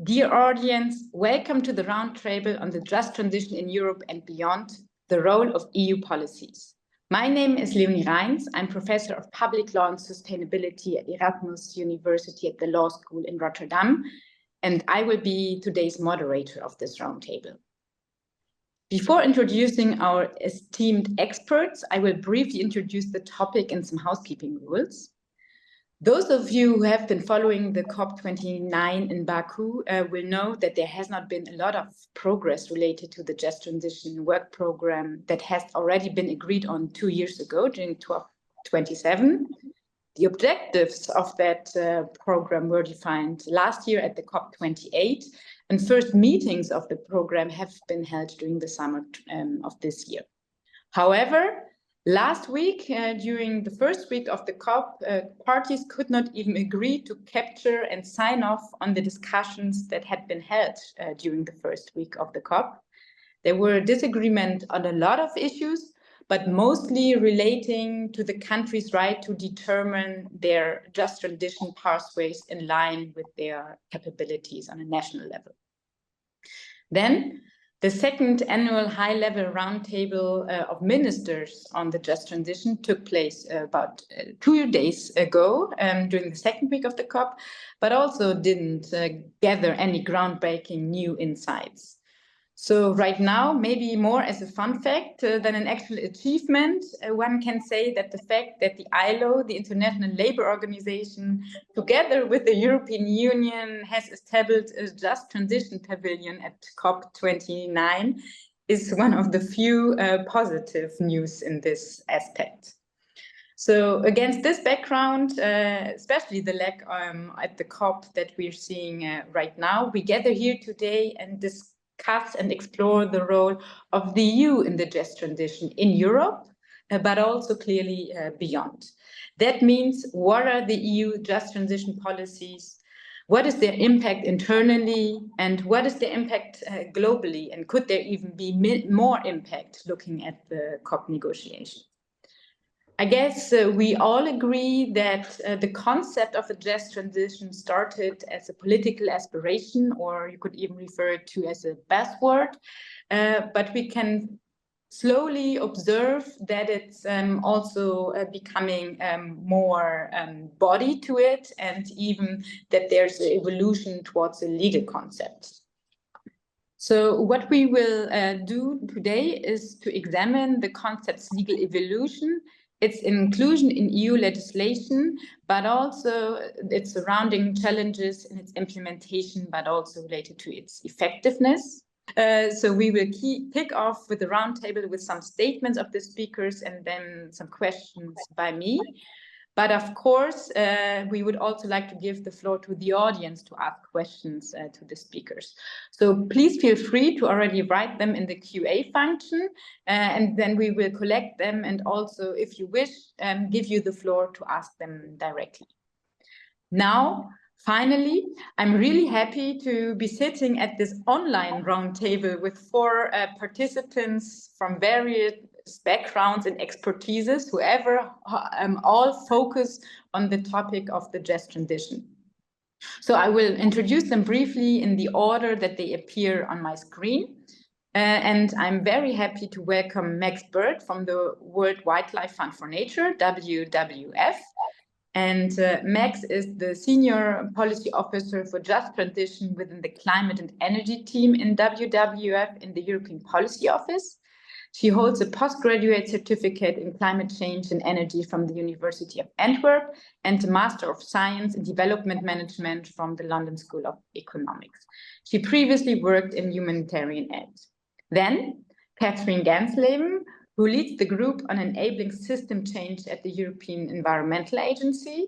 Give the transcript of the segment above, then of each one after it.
Dear audience, welcome to the roundtable on the just transition in Europe and beyond, the role of EU policies. My name is Leonie Reins. I'm Professor of Public Law and Sustainability at Erasmus University at the Law School in Rotterdam, and I will be today's moderator of this roundtable. Before introducing our esteemed experts, I will briefly introduce the topic and some housekeeping rules. Those of you who have been following the COP29 in Baku will know that there has not been a lot of progress related to the Just Transition work program that has already been agreed on 2 years ago during COP27. The objectives of that program were defined last year at the COP28, and first meetings of the program have been held during the summer of this year. However, last week, during the first week of the COP, parties could not even agree to capture and sign off on the discussions that had been held during the first week of the COP. There were disagreement on a lot of issues, but mostly relating to the country's right to determine their just transition pathways in line with their capabilities on a national level. Then, the second annual high-level roundtable of ministers on the just transition took place about 2 days ago during the second week of the COP, but also didn't gather any groundbreaking new insights. So right now, maybe more as a fun fact than an actual achievement, one can say that the fact that the ILO, the International Labour Organization, together with the European Union has established a Just Transition Pavilion at COP29 is one of the few positive news in this aspect. So against this background, especially the lack at the COP that we're seeing right now, we gather here today and discuss and explore the role of the EU in the just transition in Europe, but also clearly beyond. That means, what are the EU just transition policies? What is their impact internally? And what is the impact globally? And could there even be more impact looking at the COP negotiation? I guess we all agree that the concept of a just transition started as a political aspiration, or you could even refer it to as a buzzword, but we can slowly observe that it's also becoming more body to it, and even that there's an evolution towards a legal concept. So what we will do today is to examine the concept's legal evolution, its inclusion in EU legislation, but also its surrounding challenges in its implementation, but also related to its effectiveness. So we will kick off with the roundtable with some statements of the speakers and then some questions by me. But of course, we would also like to give the floor to the audience to ask questions to the speakers. So please feel free to already write them in the QA function, and then we will collect them and also, if you wish, give you the floor to ask them directly. Now, finally, I'm really happy to be sitting at this online roundtable with 4 participants from various backgrounds and expertises, whoever all focus on the topic of the just transition. So I will introduce them briefly in the order that they appear on my screen. And I'm very happy to welcome Max Bird from the World Wildlife Fund for Nature, WWF. And Max is the Senior Policy Officer for Just Transition within the Climate and Energy team in WWF in the European Policy Office. She holds a postgraduate certificate in climate change and energy from the University of Antwerp and a Master of Science in Development Management from the London School of Economics. She previously worked in humanitarian aid. Then, Catherine Gansleben, who leads the group on enabling system change at the European Environmental Agency.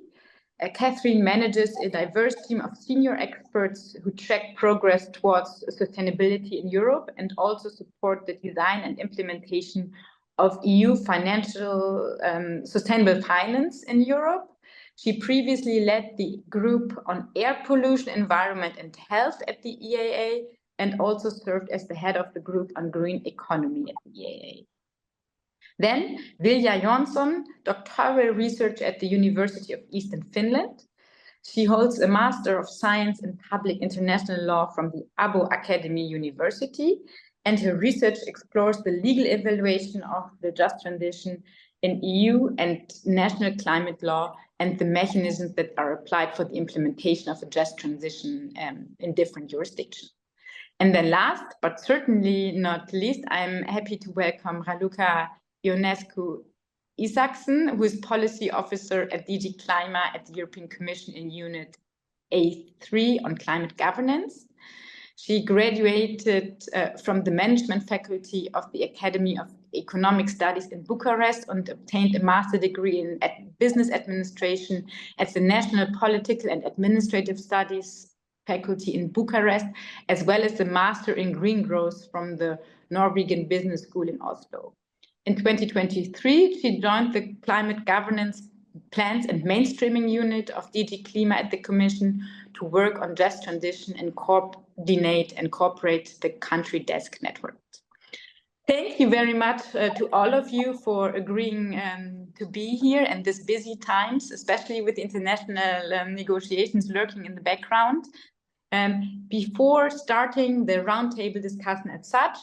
Catherine manages a diverse team of senior experts who track progress towards sustainability in Europe and also support the design and implementation of EU financial sustainable finance in Europe. She previously led the group on air pollution, environment and health at the EAA and also served as the head of the group on green economy at the EAA. Then Vilja Jonsson, doctoral research at the University of Eastern Finland. She holds a Master of Science in Public International Law from the Abo Academy University, and her research explores the legal evaluation of the just transition in EU and national climate law and the mechanisms that are applied for the implementation of a just transition in different jurisdictions. And then last, but certainly not least, I'm happy to welcome Raluca Ionescu Isaksen, who is Policy Officer at DG Climate at the European Commission in Unit A3 on climate governance. She graduated from the Management Faculty of the Academy of Economic Studies in Bucharest and obtained a master's degree in Business Administration at the National Political and Administrative Studies Faculty in Bucharest, as well as a Master in Green Growth from the Norwegian Business School in Oslo. In 2023, she joined the Climate Governance Plans and Mainstreaming Unit of DG Klima at the Commission to work on just transition and coordinate and cooperate the country desk network. Thank you very much to all of you for agreeing to be here in these busy times, especially with international negotiations lurking in the background. Before starting the roundtable discussion as such,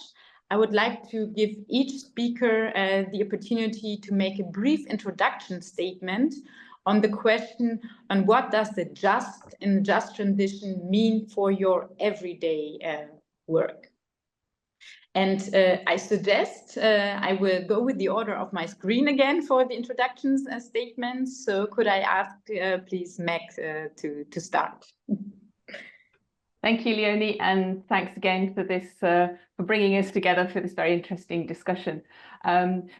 I would like to give each speaker the opportunity to make a brief introduction statement on the question on what does the just transition mean for your everyday work. And I suggest I will go with the order of my screen again for the introductions statements. So could I ask, please, Meg, to start? Thank you, Leonie, and thanks again for this, for bringing us together for this very interesting discussion.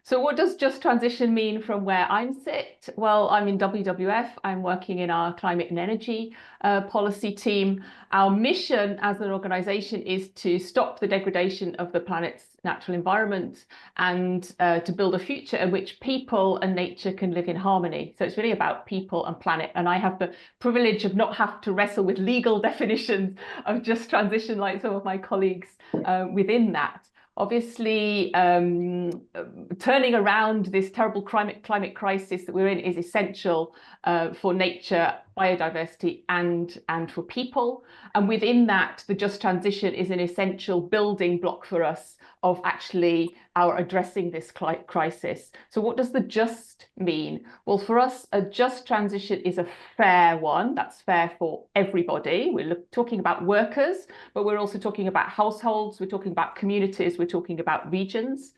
So what does just transition mean from where I'm sit? Well, I'm in WWF. I'm working in our climate and energy policy team. Our mission as an organisation is to stop the degradation of the planet's natural environment and to build a future in which people and nature can live in harmony. So it's really about people and planet. And I have the privilege of not having to wrestle with legal definitions of just transition like some of my colleagues within that. Obviously, turning around this terrible climate crisis that we're in is essential for nature, biodiversity, and for people. And within that, the just transition is an essential building block for us of actually our addressing this crisis. So what does the just mean? Well, for us, a just transition is a fair one. That's fair for everybody. We're talking about workers, but we're also talking about households. We're talking about communities. We're talking about regions.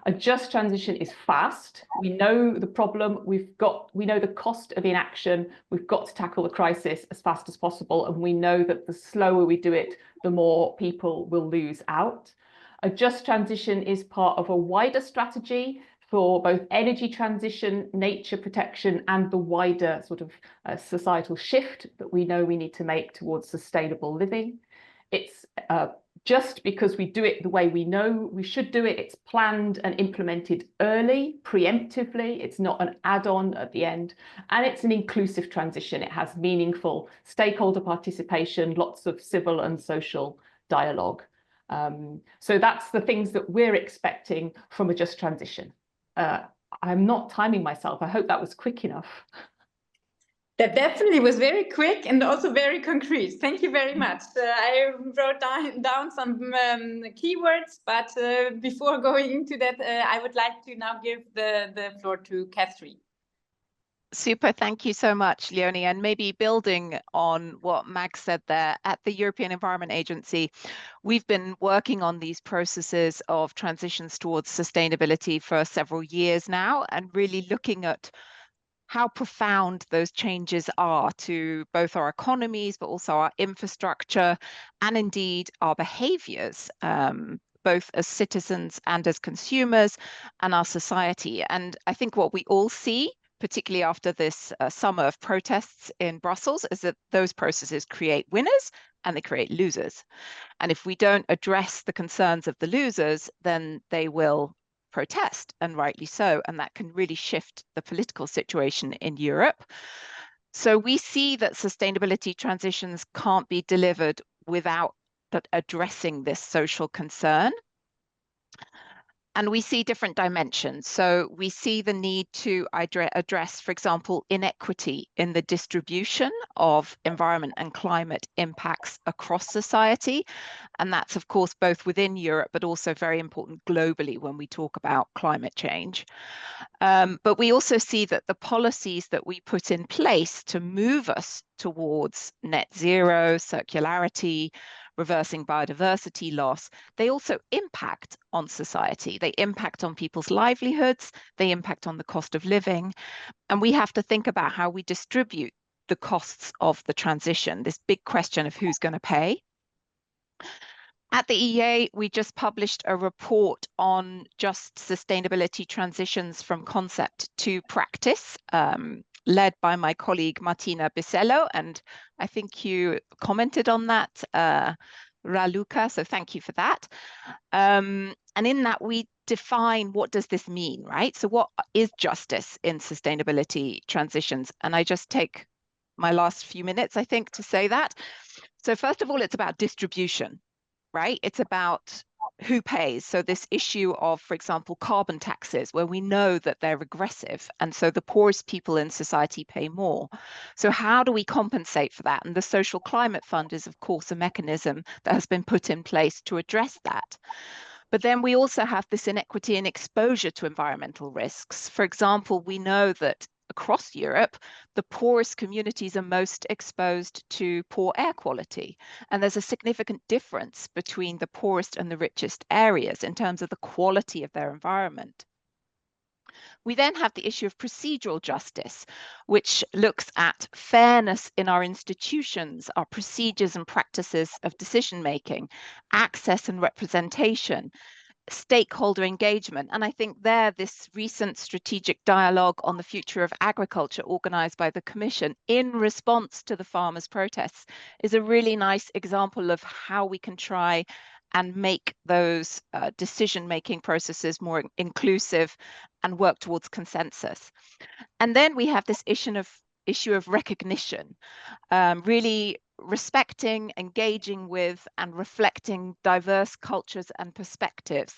A just transition is fast. We know the problem. We know the cost of inaction. We've got to tackle the crisis as fast as possible. And we know that the slower we do it, the more people will lose out. A just transition is part of a wider strategy for both energy transition, nature protection, and the wider sort of societal shift that we know we need to make towards sustainable living. It's just because we do it the way we know we should do it. It's planned and implemented early, preemptively. It's not an add-on at the end. And it's an inclusive transition. It has meaningful stakeholder participation, lots of civil and social dialogue. So that's the things that we're expecting from a just transition. I'm not timing myself. I hope that was quick enough. That definitely was very quick and also very concrete. Thank you very much. I wrote down some keywords, but before going into that, I would like to now give the floor to Catherine. Super, thank you so much, Leonie. And maybe building on what Mag said there, at the European Environment Agency, we've been working on these processes of transitions towards sustainability for several years now, and really looking at how profound those changes are to both our economies, but also our infrastructure, and indeed our behaviors, both as citizens and as consumers, and our society. And I think what we all see, particularly after this summer of protests in Brussels, is that those processes create winners and they create losers. And if we don't address the concerns of the losers, then they will protest, and rightly so. And that can really shift the political situation in Europe. So we see that sustainability transitions can't be delivered without addressing this social concern. And we see different dimensions. So we see the need to address, for example, inequity in the distribution of environment and climate impacts across society. And that's, of course, both within Europe, but also very important globally when we talk about climate change. But we also see that the policies that we put in place to move us towards net zero, circularity, reversing biodiversity loss, they also impact on society. They impact on people's livelihoods, they impact on the cost of living, and we have to think about how we distribute the costs of the transition, this big question of who's going to pay. At the EA, we just published a report on just sustainability transitions from concept to practice, led by my colleague Martina Bisello, and I think you commented on that, Raluca, so thank you for that. And in that, we define what does this mean, right? So what is justice in sustainability transitions? And I just take my last few minutes, I think, to say that. So first of all, it's about distribution, right? It's about who pays. So this issue of, for example, carbon taxes, where we know that they're regressive, and so the poorest people in society pay more. So how do we compensate for that? And the Social Climate Fund is, of course, a mechanism that has been put in place to address that. But then we also have this inequity in exposure to environmental risks. For example, we know that across Europe, the poorest communities are most exposed to poor air quality. And there's a significant difference between the poorest and the richest areas in terms of the quality of their environment. We then have the issue of procedural justice, which looks at fairness in our institutions, our procedures and practices of decision-making, access and representation, stakeholder engagement. And I think there, this recent strategic dialogue on the future of agriculture organized by the Commission in response to the farmers' protests is a really nice example of how we can try and make those decision-making processes more inclusive and work towards consensus. And then we have this issue of recognition, really respecting, engaging with, and reflecting diverse cultures and perspectives.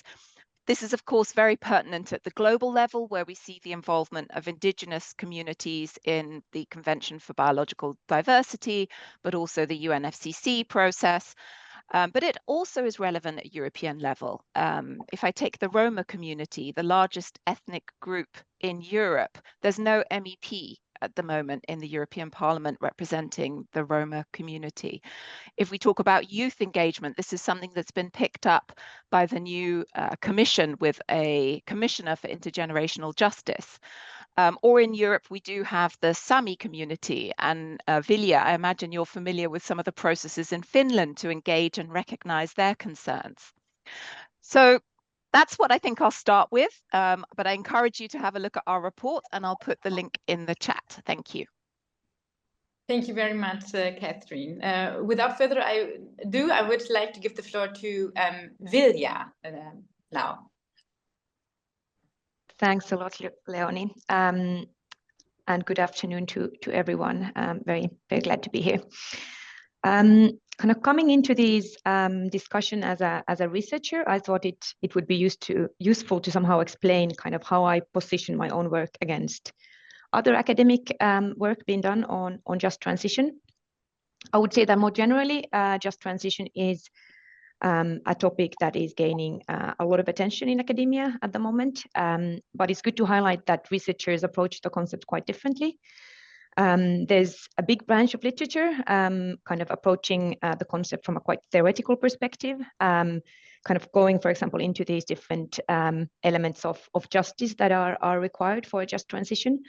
This is, of course, very pertinent at the global level, where we see the involvement of indigenous communities in the Convention for Biological Diversity, but also the UNFCCC process. But it also is relevant at European level. If I take the Roma community, the largest ethnic group in Europe, there's no MEP at the moment in the European Parliament representing the Roma community. If we talk about youth engagement, this is something that's been picked up by the new Commission with a Commissioner for Intergenerational Justice. Or in Europe, we do have the Sami community, and Vilja, I imagine you're familiar with some of the processes in Finland to engage and recognize their concerns. So that's what I think I'll start with, but I encourage you to have a look at our report, and I'll put the link in the chat. Thank you. Thank you very much, Catherine. Without further ado, I would like to give the floor to Vilja now. Thanks a lot, Leonie, and good afternoon to everyone. Very glad to be here. Kind of coming into this discussion as a researcher, I thought it would be useful to somehow explain kind of how I position my own work against other academic work being done on just transition. I would say that more generally, just transition is a topic that is gaining a lot of attention in academia at the moment, but it's good to highlight that researchers approach the concept quite differently. There's a big branch of literature kind of approaching the concept from a quite theoretical perspective, kind of going, for example, into these different elements of justice that are required for a just transition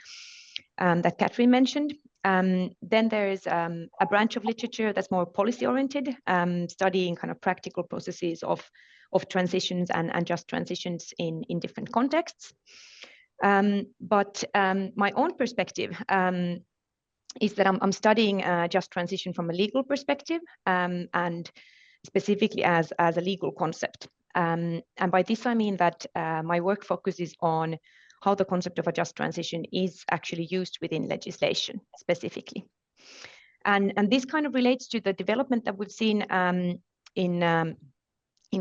that Catherine mentioned. Then there's a branch of literature that's more policy oriented, studying kind of practical processes of transitions and just transitions in different contexts. But my own perspective is that I'm studying just transition from a legal perspective, and specifically as a legal concept. And by this I mean that my work focuses on how the concept of a just transition is actually used within legislation specifically. And this kind of relates to the development that we've seen in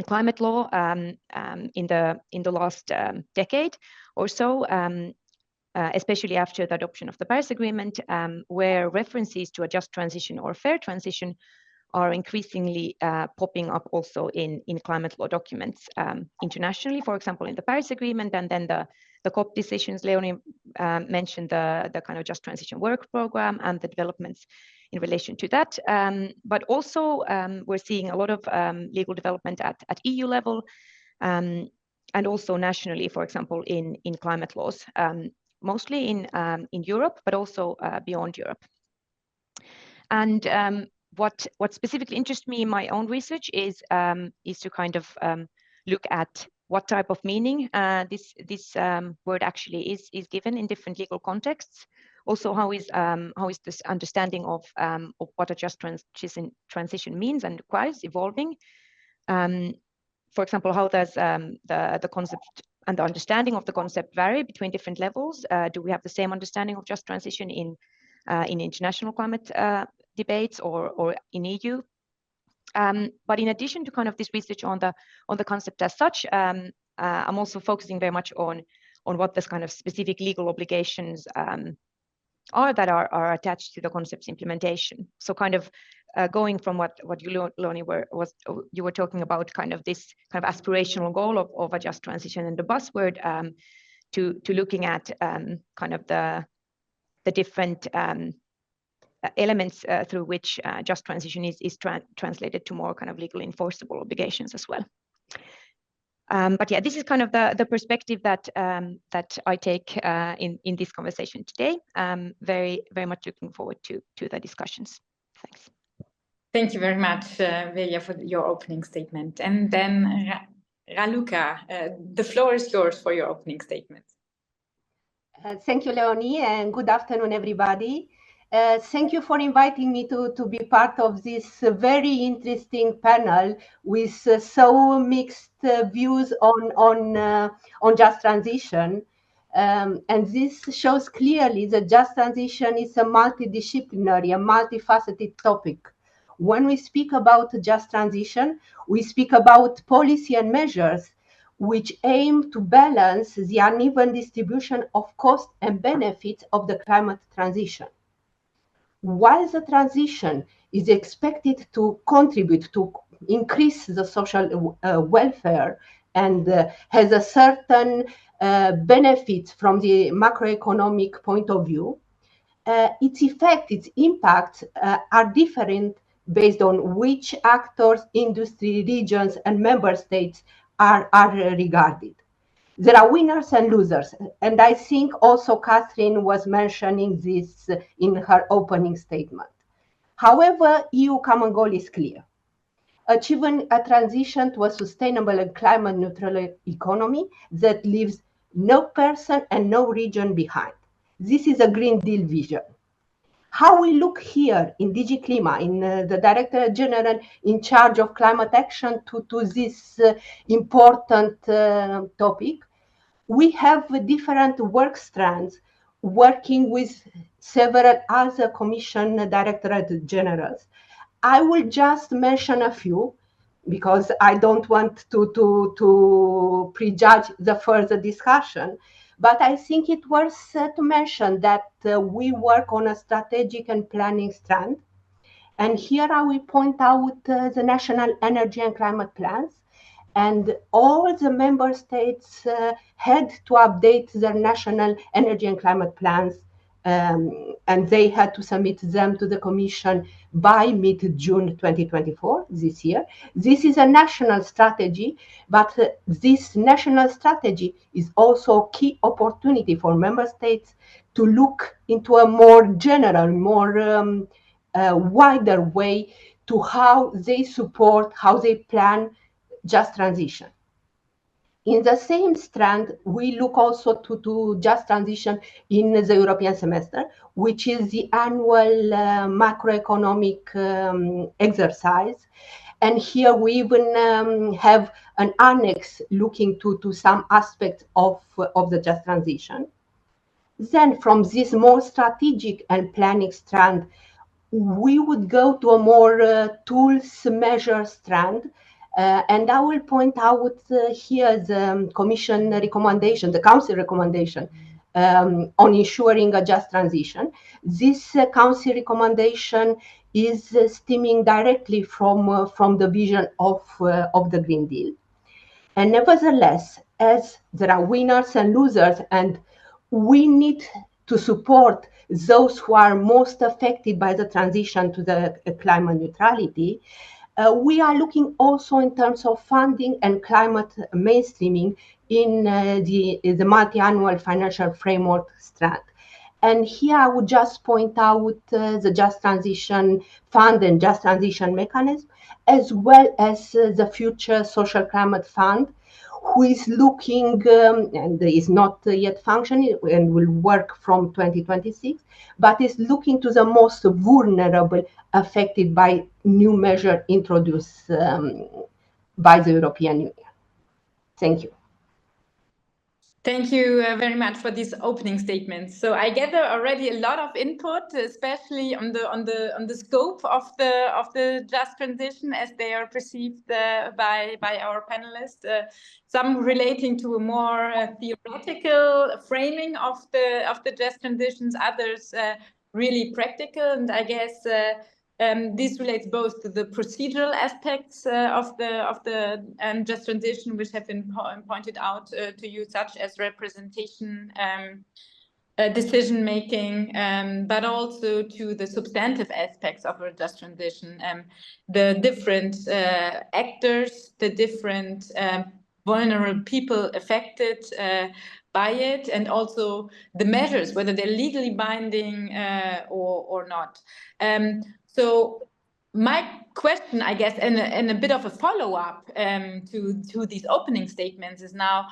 climate law in the last decade or so, especially after the adoption of the Paris Agreement, where references to a just transition or fair transition are increasingly popping up also in climate law documents internationally, for example, in the Paris Agreement, and then the COP decisions. Leonie mentioned the kind of just transition work program and the developments in relation to that. But also we're seeing a lot of legal development at EU level and also nationally, for example, in climate laws, mostly in Europe, but also beyond Europe. And what specifically interests me in my own research is to kind of look at what type of meaning this word actually is given in different legal contexts. Also, how is this understanding of what a just transition means and requires evolving? For example, how does the concept and the understanding of the concept vary between different levels? Do we have the same understanding of just transition in international climate debates or in EU? But in addition to kind of this research on the concept as such, I'm also focusing very much on what this kind of specific legal obligations are that are attached to the concept's implementation. So kind of going from what you, Leonie, you were talking about, kind of this kind of aspirational goal of a just transition and the buzzword, to looking at kind of the different elements through which just transition is translated to more kind of legally enforceable obligations as well. But yeah, this is kind of the perspective that I take in this conversation today. Very much looking forward to the discussions. Thanks. Thank you very much, Vilja, for your opening statement. And then Raluca, the floor is yours for your opening statement. Thank you, Leonie, and good afternoon, everybody. Thank you for inviting me to be part of this very interesting panel with so mixed views on just transition. And this shows clearly that just transition is a multidisciplinary, a multifaceted topic. When we speak about just transition, we speak about policy and measures which aim to balance the uneven distribution of costs and benefits of the climate transition. While the transition is expected to contribute to increase the social welfare and has a certain benefit from the macroeconomic point of view, its effect, its impact are different based on which actors, industry, regions, and member states are regarded. There are winners and losers, and I think also Catherine was mentioning this in her opening statement. However, EU common goal is clear: achieving a transition to a sustainable and climate neutral economy that leaves no person and no region behind. This is a Green Deal vision. How we look here in DG Clima, in the Director General in charge of climate action to this important topic, we have different work strands working with several other Commission Directorate Generals. I will just mention a few because I don't want to prejudge the further discussion. But I think it's worth to mention that we work on a strategic and planning strand. And here I will point out the national energy and climate plans. And all the member states had to update their national energy and climate plans, and they had to submit them to the Commission by mid-June 2024, this year. This is a national strategy, but this national strategy is also a key opportunity for member states to look into a more general, more wider way to how they support, how they plan just transition. In the same strand, we look also to just transition in the European semester, which is the annual macroeconomic exercise. And here we even have an annex looking to some aspects of the just transition. Then from this more strategic and planning strand, we would go to a more tools measure strand, And I will point out here the Commission recommendation, the Council recommendation on ensuring a just transition. This Council recommendation is stemming directly from the vision of the Green Deal. And nevertheless, as there are winners and losers, and we need to support those who are most affected by the transition to the climate neutrality, we are looking also in terms of funding and climate mainstreaming in the multi-annual financial framework strand. And here I would just point out the Just Transition Fund and Just Transition Mechanism, as well as the future Social Climate Fund, who is looking, and is not yet functioning and will work from 2026, but is looking to the most vulnerable affected by new measures introduced by the European Union. Thank you. Thank you very much for these opening statements. So I gather already a lot of input, especially on the scope of the just transition as they are perceived by our panelists. Some relating to a more theoretical framing of the just transitions, others really practical, and I guess. This relates both to the procedural aspects of the just transition, which have been pointed out to you, such as representation, decision making, but also to the substantive aspects of a just transition, the different actors, the different vulnerable people affected by it, and also the measures, whether they're legally binding or not. So my question, I guess, and a bit of a follow-up to these opening statements is now,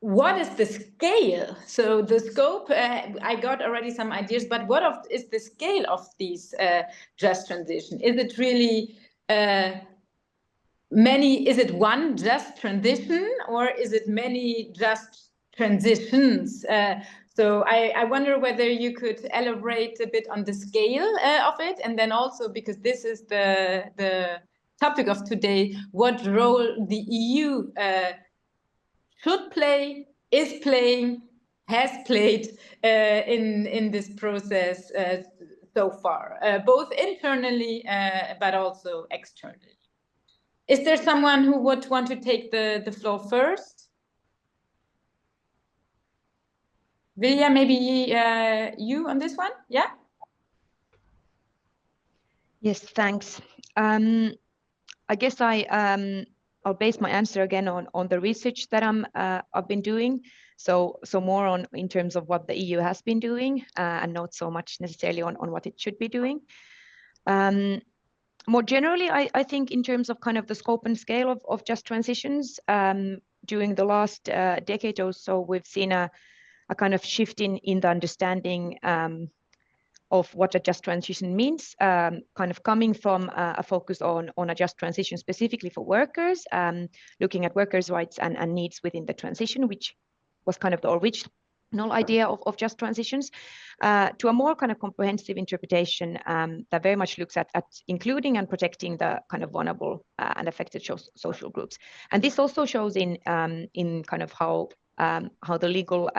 what is the scale? So the scope, I got already some ideas, but what is the scale of these just transition? Is it really is it one just transition, or is it many just transitions? So I wonder whether you could elaborate a bit on the scale of it, and then also, because this is the topic of today, what role the EU should play, is playing, has played in this process so far, both internally but also externally. Is there someone who would want to take the floor first? Vilja, maybe you on this one? Yeah? Yes, thanks. I guess I'll base my answer again on the research that I've been doing. So more in terms of what the EU has been doing, and not so much necessarily on what it should be doing. More generally, I think in terms of kind of the scope and scale of just transitions, during the last decade or so, we've seen a kind of shift in the understanding of what a just transition means, kind of coming from a focus on a just transition specifically for workers, looking at workers' rights and needs within the transition, which was kind of the original idea of just transitions, to a more kind of comprehensive interpretation that very much looks at including and protecting the kind of vulnerable and affected social groups. And this also shows in kind of how the legal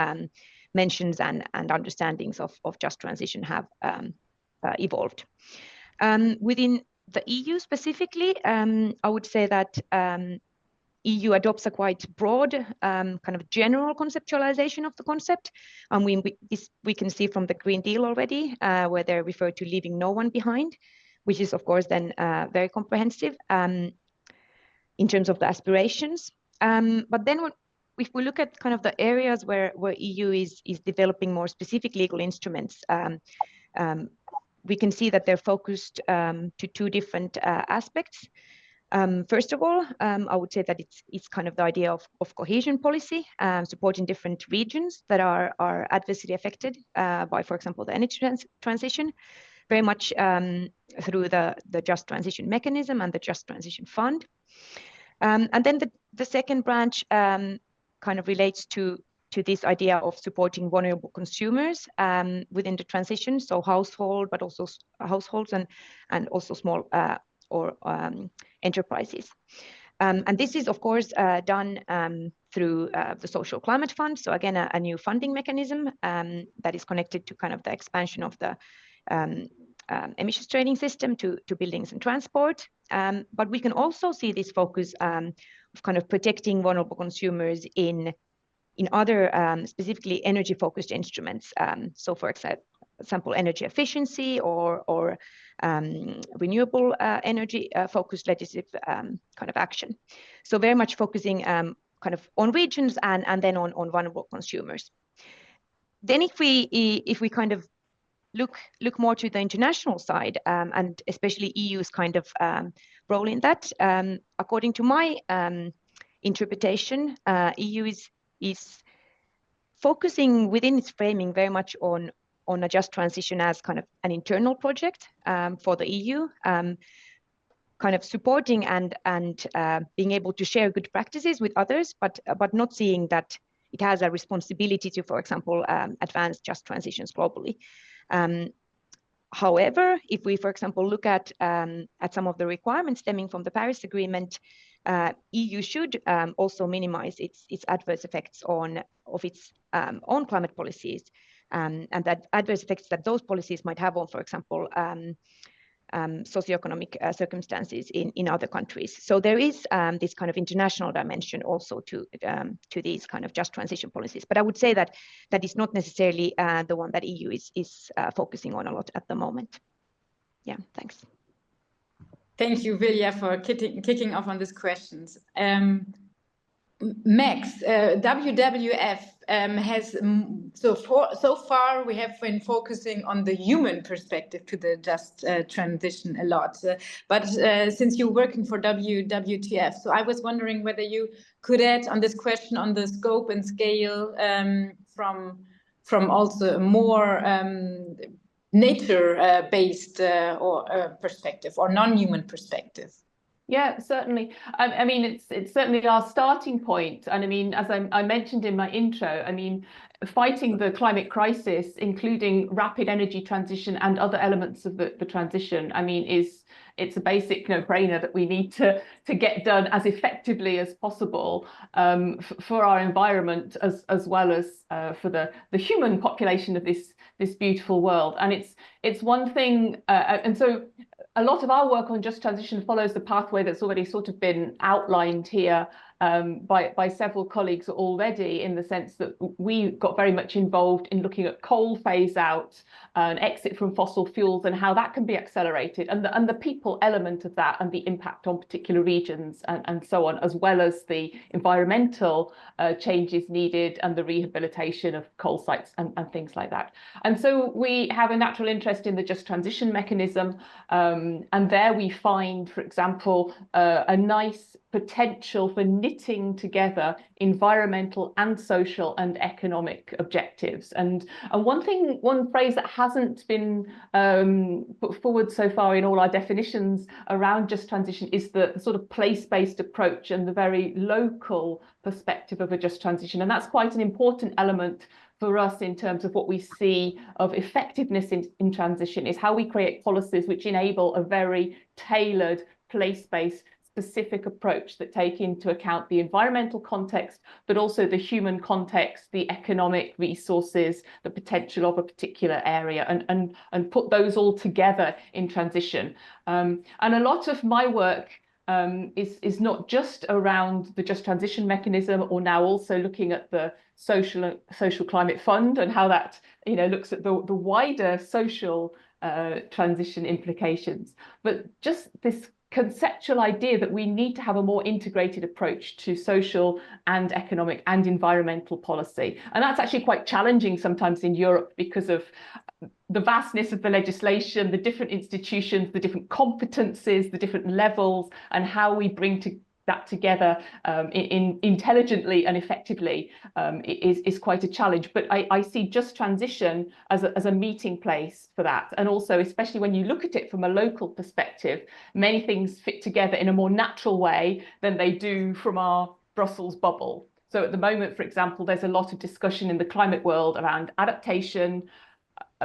mentions and understandings of just transition have evolved. Within the EU specifically, I would say that EU adopts a quite broad kind of general conceptualization of the concept. And we can see from the Green Deal already, where they refer to leaving no one behind, which is of course then very comprehensive in terms of the aspirations. But then if we look at kind of the areas where EU is developing more specific legal instruments, we can see that they're focused to two different aspects. First of all, I would say that it's kind of the idea of cohesion policy, supporting different regions that are adversely affected by, for example, the energy transition, very much through the Just Transition Mechanism and the Just Transition Fund. And then the second branch kind of relates to to this idea of supporting vulnerable consumers within the transition, so households and also small or enterprises. And this is, of course, done through the Social Climate Fund. So again, a new funding mechanism that is connected to kind of the expansion of the emissions trading system to buildings and transport. But we can also see this focus of kind of protecting vulnerable consumers in other specifically energy-focused instruments. So for example, energy efficiency or renewable energy focused legislative kind of action. So very much focusing kind of on regions and then on vulnerable consumers. Then if we kind of look more to the international side and especially EU's kind of role in that, according to my interpretation, EU is focusing within its framing very much on a just transition as kind of an internal project for the EU, kind of supporting and being able to share good practices with others, but not seeing that it has a responsibility to, for example, advance just transitions globally. However, if we, for example, look at some of the requirements stemming from the Paris Agreement, EU should also minimize its adverse effects of its own climate policies, and that adverse effects that those policies might have on, for example, socioeconomic circumstances in other countries. So there is this kind of international dimension also to these kind of just transition policies. But I would say that is not necessarily the one that EU is focusing on a lot at the moment. Yeah, thanks. Thank you, Vilja, for kicking off on these questions. Max, WWF has so far we have been focusing on the human perspective to the just transition a lot. But since you're working for WWF, so I was wondering whether you could add on this question on the scope and scale from also a more nature-based or perspective or non-human perspective. Yeah, certainly. I mean, it's certainly our starting point. And I mean, as I mentioned in my intro, I mean, fighting the climate crisis, including rapid energy transition and other elements of the transition, I mean, it's a basic no-brainer that we need to get done as effectively as possible for our environment as well as for the human population of this beautiful world. And it's one thing, and so a lot of our work on just transition follows the pathway that's already sort of been outlined here by several colleagues already, in the sense that we got very much involved in looking at coal phase out and exit from fossil fuels and how that can be accelerated, and the people element of that and the impact on particular regions and so on, as well as the environmental changes needed and the rehabilitation of coal sites and things like that. And so we have a natural interest in the just transition mechanism, and there we find, for example, a nice potential for knitting together environmental and social and economic objectives. And one phrase that hasn't been put forward so far in all our definitions around just transition is the sort of place-based approach and the very local perspective of a just transition. And that's quite an important element for us in terms of what we see of effectiveness in transition, is how we create policies which enable a very tailored, place-based, specific approach that take into account the environmental context, but also the human context, the economic resources, the potential of a particular area, and put those all together in transition. And a lot of my work is not just around the just transition mechanism, or now also looking at the social climate fund and how that looks at the wider social transition implications, but just this conceptual idea that we need to have a more integrated approach to social and economic and environmental policy. And that's actually quite challenging sometimes in Europe because of the vastness of the legislation, the different institutions, the different competencies, the different levels, and how we bring that together intelligently and effectively is quite a challenge. But I see just transition as a meeting place for that. And also, especially when you look at it from a local perspective, many things fit together in a more natural way than they do from our Brussels bubble. So at the moment, for example, there's a lot of discussion in the climate world around adaptation,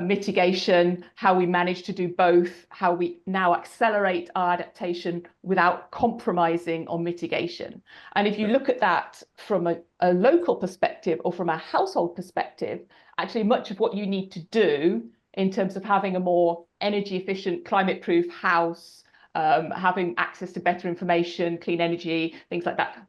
mitigation, how we manage to do both, how we now accelerate our adaptation without compromising on mitigation. And if you look at that from a local perspective or from a household perspective, actually much of what you need to do in terms of having a more energy efficient, climate proof house, having access to better information, clean energy, things like that,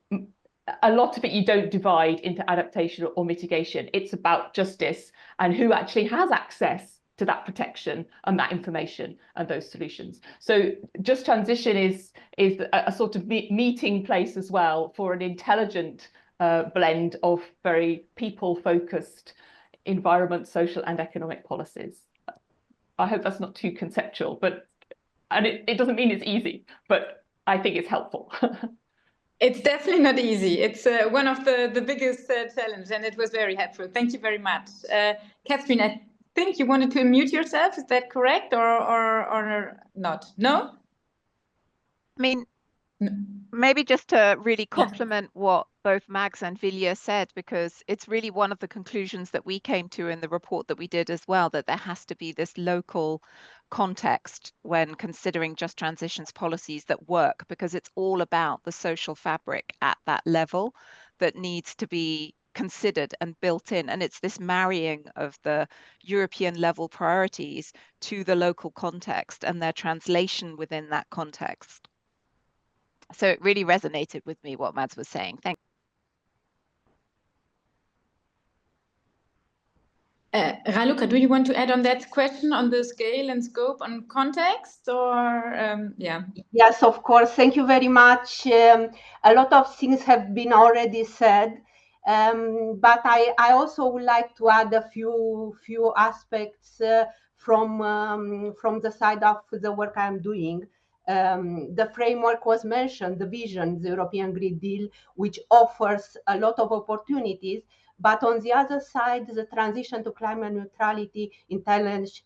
a lot of it you don't divide into adaptation or mitigation. It's about justice and who actually has access to that protection and that information and those solutions. So Just Transition is a sort of meeting place as well for an intelligent blend of very people-focused environment, social and economic policies. I hope that's not too conceptual, and it doesn't mean it's easy, but I think it's helpful. It's definitely not easy. It's one of the biggest challenges, and it was very helpful. Thank you very much. Catherine, I think you wanted to unmute yourself. Is that correct or not? No? I mean, maybe just to really complement what both Mags and Vilja said, because it's really one of the conclusions that we came to in the report that we did as well, that there has to be this local context when considering just transitions policies that work, because it's all about the social fabric at that level that needs to be considered and built in. And it's this marrying of the European level priorities to the local context and their translation within that context. So it really resonated with me what Mads was saying. Thank you. Raluca, do you want to add on that question on the scale and scope and context, or yeah? Yes, of course. Thank you very much. A lot of things have been already said, but I also would like to add a few aspects from the side of the work I'm doing. The framework was mentioned, the vision, the European Green Deal, which offers a lot of opportunities. But on the other side, the transition to climate neutrality entails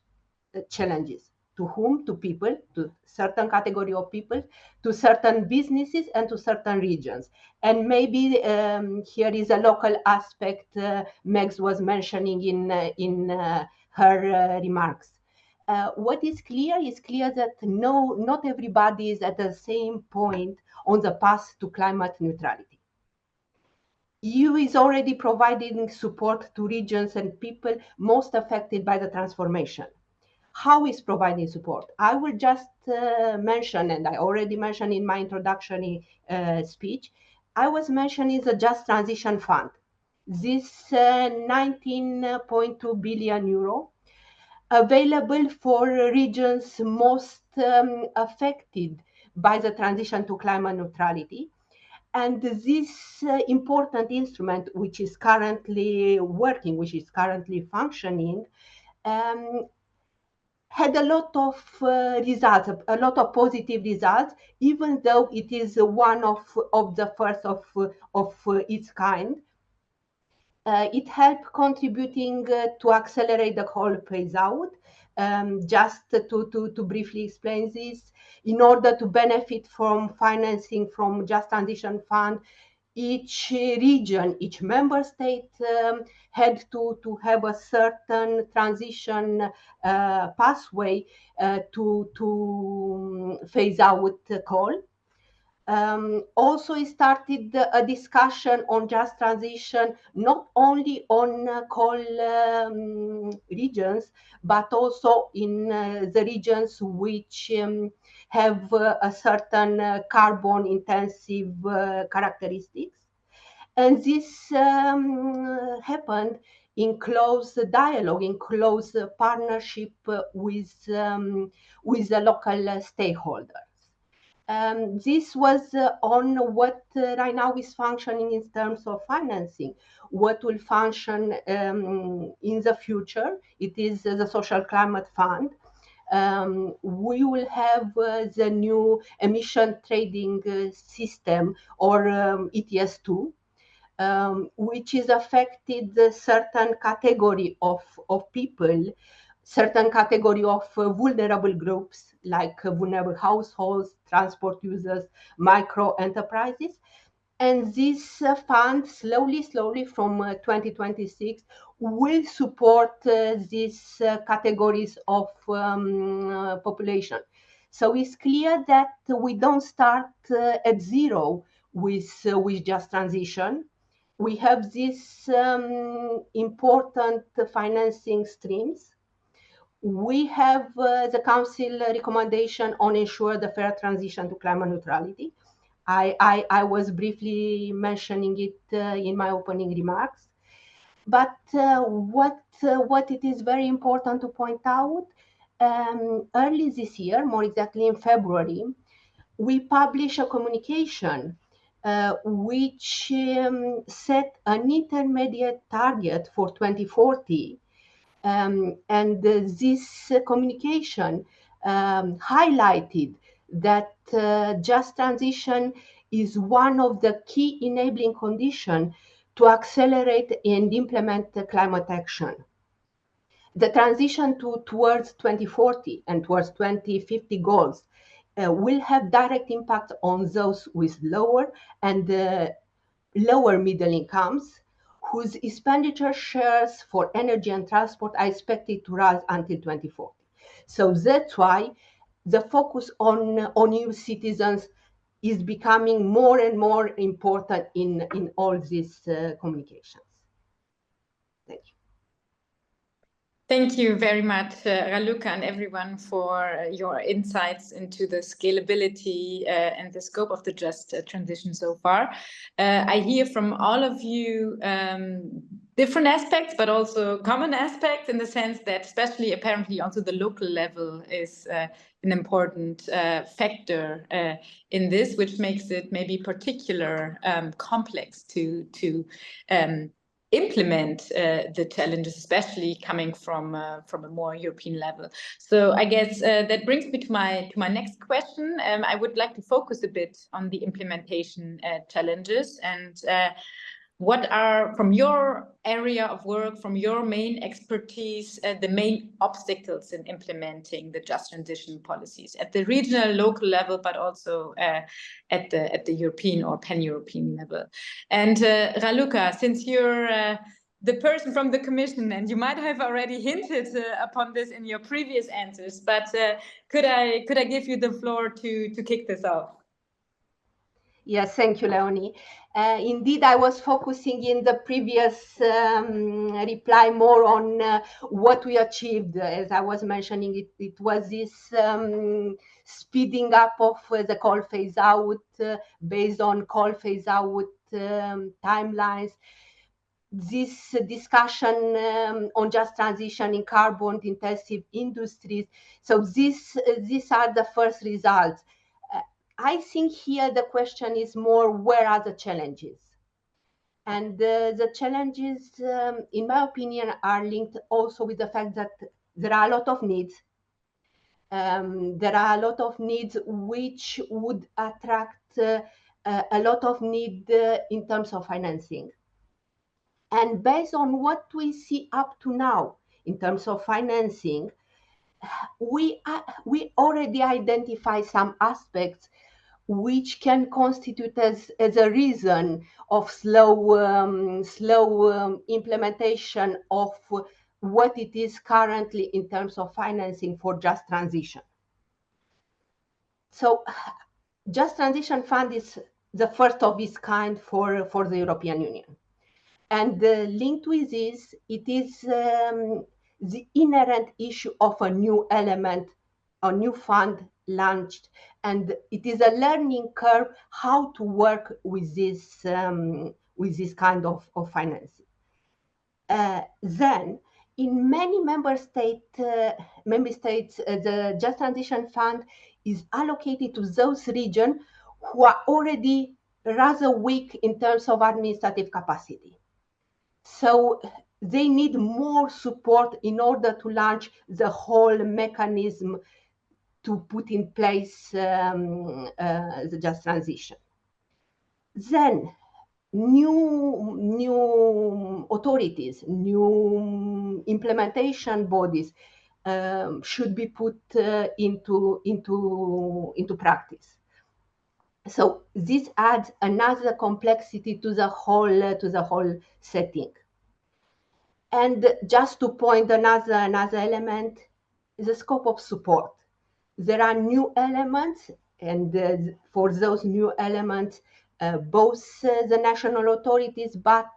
challenges. To whom? To people, to certain category of people, to certain businesses, and to certain regions. And maybe here is a local aspect Megs was mentioning in her remarks. What is clear that not everybody is at the same point on the path to climate neutrality. EU is already providing support to regions and people most affected by the transformation. How is providing support? I will just mention, and I already mentioned in my introductory speech, I was mentioning the Just Transition Fund. This 19.2 billion euro available for regions most affected by the transition to climate neutrality. And this important instrument, which is currently working, which is currently functioning, had a lot of results, a lot of positive results, even though it is one of the first of its kind. It helped contributing to accelerate the whole phase out. Just to briefly explain this, in order to benefit from financing from Just Transition Fund, each region, each member state had to have a certain transition pathway to phase out coal. Also, it started a discussion on just transition, not only on coal regions, but also in the regions which have a certain carbon intensive characteristics. And this happened in close dialogue, in close partnership with the local stakeholders. This was on what right now is functioning in terms of financing. What will function in the future? It is the Social Climate Fund. We will have the new emission trading system, or ETS2, which is affected a certain category of people, certain category of vulnerable groups, like vulnerable households, transport users, micro enterprises. And this fund slowly from 2026 will support these categories of population. So it's clear that we don't start at zero with just transition. We have these important financing streams. We have the Council recommendation on ensure the fair transition to climate neutrality. I was briefly mentioning it in my opening remarks. But what it is very important to point out, early this year, more exactly in February, we published a communication which set an intermediate target for 2040. And this communication highlighted that just transition is one of the key enabling conditions to accelerate and implement the climate action. The transition towards 2040 and towards 2050 goals will have direct impact on those with lower and lower middle incomes, whose expenditure shares for energy and transport are expected to rise until 2040. So that's why the focus on EU citizens is becoming more and more important in all these communications. Thank you. Thank you very much, Raluca, and everyone for your insights into the scalability and the scope of the just transition so far. I hear from all of you different aspects, but also common aspects, in the sense that especially apparently also the local level is an important factor in this, which makes it maybe particular complex to implement the challenges, especially coming from a more European level. So I guess that brings me to my next question. I would like to focus a bit on the implementation challenges, and what are, from your area of work, from your main expertise, the main obstacles in implementing the just transition policies at the regional, local level, but also at the European or pan-European level? And Raluca, since you're the person from the Commission, and you might have already hinted upon this in your previous answers, but could I give you the floor to kick this off? Yes, thank you, Leonie. Indeed, I was focusing in the previous reply more on what we achieved. As I was mentioning, it was this speeding up of the coal phase out based on coal phase out timelines. This discussion on just transition in carbon intensive industries. So these are the first results. I think here the question is more, where are the challenges? And the challenges, in my opinion, are linked also with the fact that there are a lot of needs. There are a lot of needs which would attract a lot of need in terms of financing. And based on what we see up to now in terms of financing, we already identify some aspects which can constitute as a reason of slow implementation of what it is currently in terms of financing for just transition. So Just Transition Fund is the first of its kind for the European Union. And linked with this, it is the inherent issue of a new element, a new fund launched, and it is a learning curve how to work with this kind of financing. Then, in many member states, the Just Transition Fund is allocated to those regions who are already rather weak in terms of administrative capacity. So they need more support in order to launch the whole mechanism to put in place the just transition. Then new authorities, new implementation bodies should be put into practice. So this adds another complexity to the whole setting. And just to point another element, the scope of support. There are new elements, and for those new elements, both the national authorities, but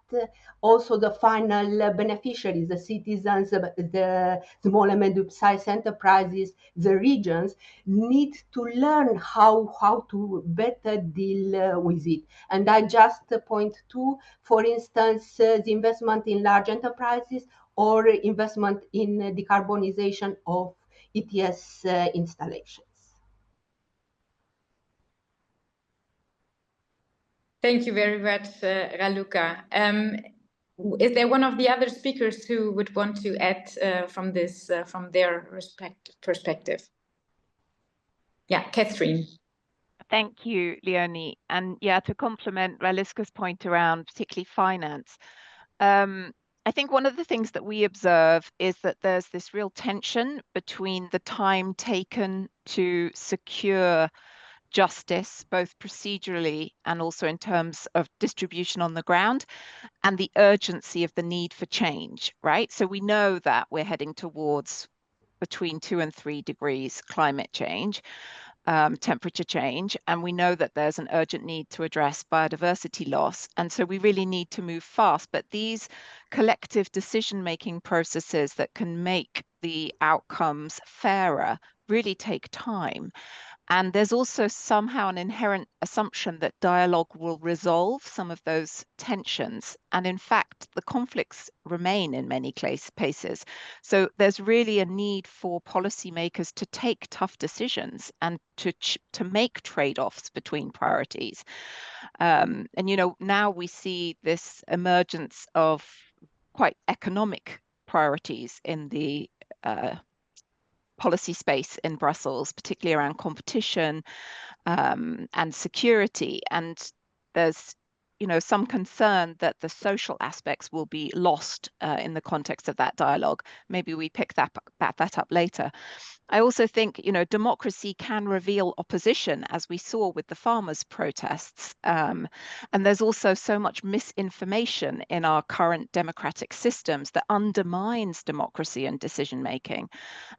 also the final beneficiaries, the citizens, the small and medium-sized enterprises, the regions, need to learn how to better deal with it. And I just point to, for instance, the investment in large enterprises or investment in decarbonization of ETS installations. Thank you very much, Raluca. Is there one of the other speakers who would want to add from this, from their perspective? Yeah, Catherine. Thank you, Leonie. And yeah, to complement Raliska's point around particularly finance, I think one of the things that we observe is that there's this real tension between the time taken to secure justice, both procedurally and also in terms of distribution on the ground, and the urgency of the need for change, right? So we know that we're heading towards between 2 and 3 degrees climate change, temperature change, and we know that there's an urgent need to address biodiversity loss. And so we really need to move fast. But these collective decision-making processes that can make the outcomes fairer really take time. And there's also somehow an inherent assumption that dialogue will resolve some of those tensions. And in fact, the conflicts remain in many places. So there's really a need for policymakers to take tough decisions and to make trade-offs between priorities. And, you know, now we see this emergence of quite economic priorities in the policy space in Brussels, particularly around competition and security. And there's, you know, some concern that the social aspects will be lost in the context of that dialogue. Maybe we pick that up later. I also think, you know, democracy can reveal opposition, as we saw with the farmers' protests. And there's also so much misinformation in our current democratic systems that undermines democracy and decision-making.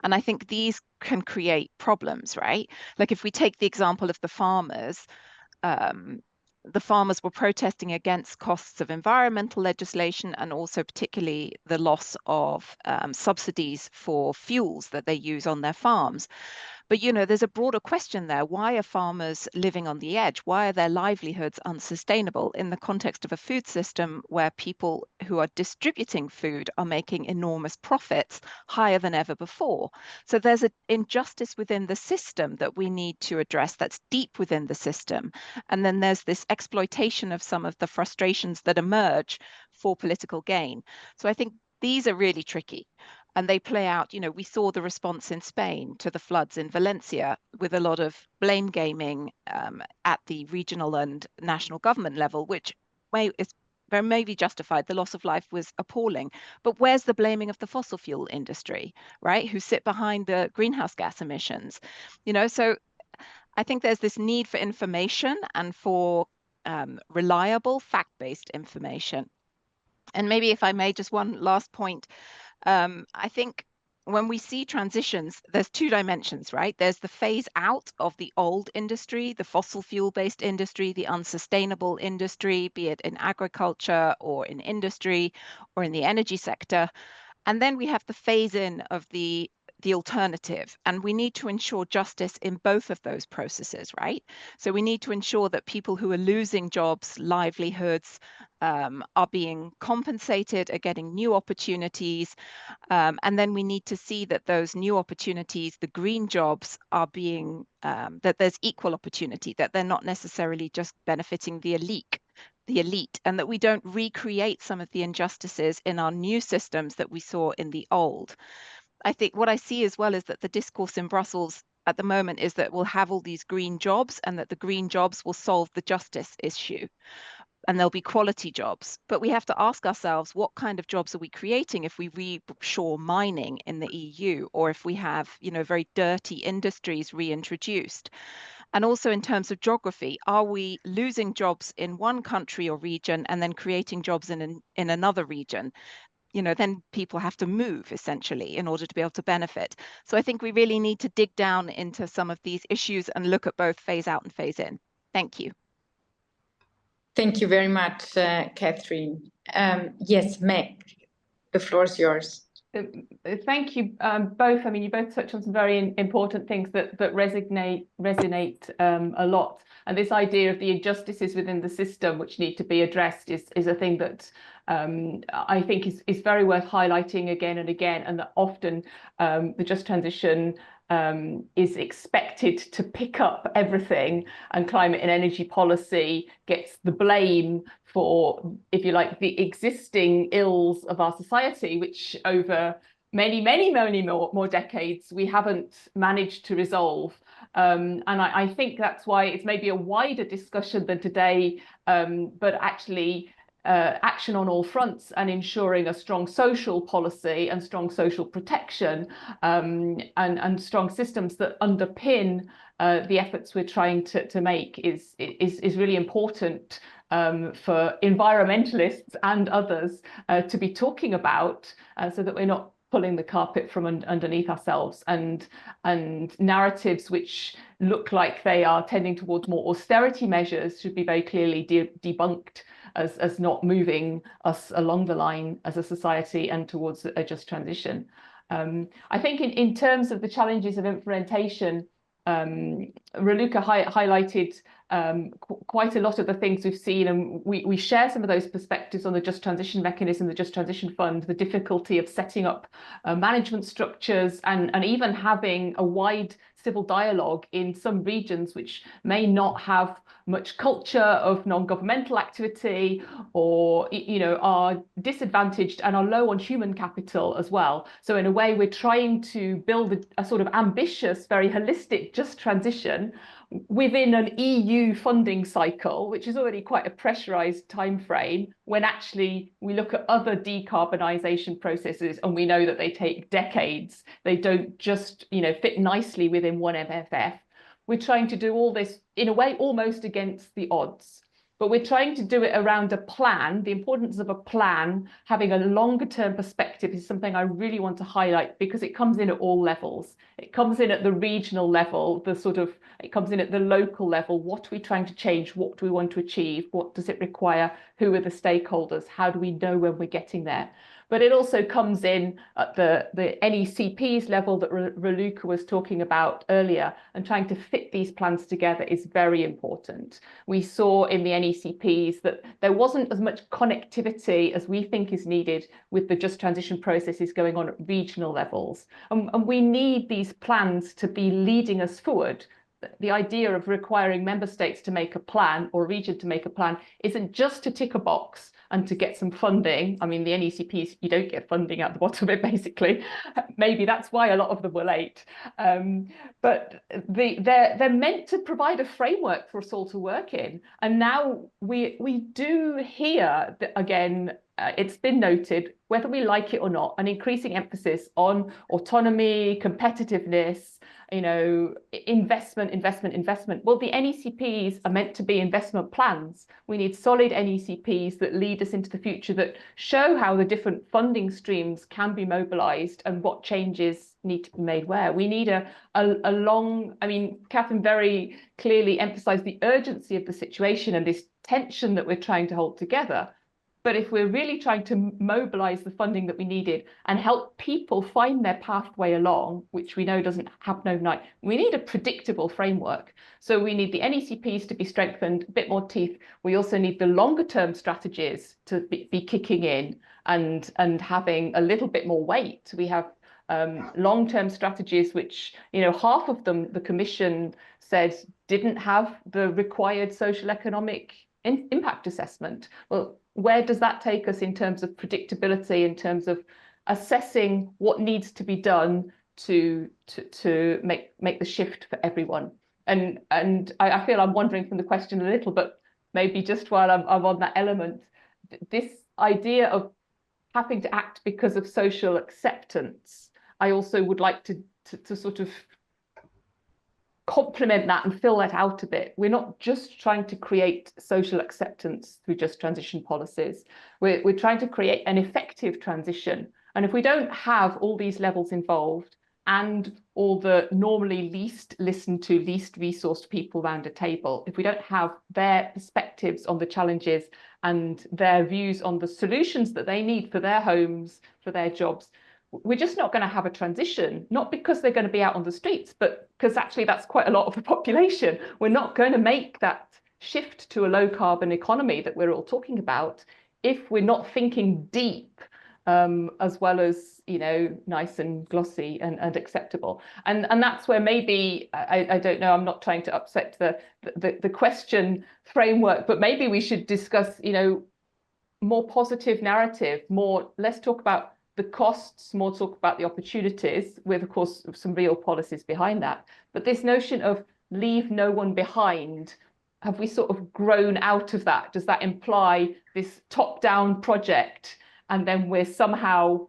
And I think these can create problems, right? Like if we take the example of the farmers were protesting against costs of environmental legislation and also particularly the loss of subsidies for fuels that they use on their farms. But, you know, there's a broader question there. Why are farmers living on the edge? Why are their livelihoods unsustainable in the context of a food system where people who are distributing food are making enormous profits, higher than ever before? So there's an injustice within the system that we need to address, that's deep within the system. And then there's this exploitation of some of the frustrations that emerge for political gain. So I think these are really tricky. And they play out, you know, we saw the response in Spain to the floods in Valencia with a lot of blame gaming at the regional and national government level, which may be justified. The loss of life was appalling. But where's the blaming of the fossil fuel industry, right, who sit behind the greenhouse gas emissions? You know, so I think there's this need for information and for reliable, fact-based information. And maybe if I may, just one last point. I think when we see transitions, there's 2 dimensions, right? There's the phase out of the old industry, the fossil fuel-based industry, the unsustainable industry, be it in agriculture or in industry or in the energy sector. And then we have the phase in of the alternative, and we need to ensure justice in both of those processes, right? So we need to ensure that people who are losing jobs, livelihoods, are being compensated, are getting new opportunities, and then we need to see that those new opportunities, the green jobs, are being, that there's equal opportunity, that they're not necessarily just benefiting the elite, and that we don't recreate some of the injustices in our new systems that we saw in the old. I think what I see as well is that the discourse in Brussels at the moment is that we'll have all these green jobs and that the green jobs will solve the justice issue and there'll be quality jobs. But we have to ask ourselves, what kind of jobs are we creating if we reshore mining in the EU, or if we have, you know, very dirty industries reintroduced? And also in terms of geography, are we losing jobs in one country or region and then creating jobs in another region? You know, then people have to move essentially in order to be able to benefit. So I think we really need to dig down into some of these issues and look at both phase out and phase in. Thank you. Thank you very much, Catherine. Yes, Meg, the floor is yours. Thank you both. I mean, you both touched on some very important things that resonate a lot. And this idea of the injustices within the system which need to be addressed is a thing that I think is very worth highlighting again and again, and that often the just transition is expected to pick up everything, and climate and energy policy gets the blame for, if you like, the existing ills of our society, which over many more decades we haven't managed to resolve. And I think that's why it's maybe a wider discussion than today, but actually action on all fronts and ensuring a strong social policy and strong social protection, and strong systems that underpin the efforts we're trying to make is really important for environmentalists and others to be talking about, so that we're not pulling the carpet from underneath ourselves, and narratives which look like they are tending towards more austerity measures should be very clearly debunked as not moving us along the line as a society and towards a just transition. I think in terms of the challenges of implementation, Raluca highlighted quite a lot of the things we've seen, and we share some of those perspectives on the Just Transition Mechanism, the Just Transition Fund, the difficulty of setting up management structures, and even having a wide civil dialogue in some regions which may not have much culture of non-governmental activity, or are disadvantaged and are low on human capital as well. So in a way, we're trying to build a sort of ambitious, very holistic just transition within an EU funding cycle, which is already quite a pressurized time frame, when actually we look at other decarbonisation processes and we know that they take decades. They don't just fit nicely within one MFF. We're trying to do all this in a way almost against the odds, but we're trying to do it around a plan. The importance of a plan, having a longer term perspective, is something I really want to highlight, because it comes in at all levels. It comes in at the regional level, it comes in at the local level. What are we trying to change? What do we want to achieve? What does it require? Who are the stakeholders? How do we know when we're getting there? But it also comes in at the NECPs level that Raluca was talking about earlier, and trying to fit these plans together is very important. We saw in the NECPs that there wasn't as much connectivity as we think is needed with the just transition processes going on at regional levels. And we need these plans to be leading us forward. The idea of requiring member states to make a plan, or a region to make a plan, isn't just to tick a box and to get some funding. I mean, the NECPs, you don't get funding at the bottom of it, basically. Maybe that's why a lot of them were late. But they're meant to provide a framework for us all to work in. And now we do hear, that, again, it's been noted, whether we like it or not, an increasing emphasis on autonomy, competitiveness, investment. Well, the NECPs are meant to be investment plans. We need solid NECPs that lead us into the future, that show how the different funding streams can be mobilized and what changes need to be made where. We need a long, Catherine very clearly emphasized the urgency of the situation and this tension that we're trying to hold together. But if we're really trying to mobilize the funding that we needed and help people find their pathway along, which we know doesn't happen overnight, we need a predictable framework. So we need the NECPs to be strengthened, a bit more teeth. We also need the longer term strategies to be kicking in and having a little bit more weight. We have long-term strategies which, half of them, the Commission said, didn't have the required social economic impact assessment. Well, where does that take us in terms of predictability, in terms of assessing what needs to be done to make the shift for everyone? And I feel I'm wandering from the question a little, but maybe just while I'm on that element, this idea of having to act because of social acceptance, I also would like to sort of complement that and fill that out a bit. We're not just trying to create social acceptance through just transition policies. We're trying to create an effective transition. And if we don't have all these levels involved and all the normally least listened to, least resourced people around a table, if we don't have their perspectives on the challenges and their views on the solutions that they need for their homes, for their jobs, we're just not going to have a transition, not because they're going to be out on the streets, but because actually that's quite a lot of the population. We're not going to make that shift to a low carbon economy that we're all talking about if we're not thinking deep, as well as, you know, nice and glossy and acceptable. And that's where maybe, I don't know, I'm not trying to upset the question framework, but maybe we should discuss, you know, more positive narrative, more, let's talk about the costs, more talk about the opportunities, with, of course, some real policies behind that. But this notion of leave no one behind, have we sort of grown out of that? Does that imply this top-down project, and then we're somehow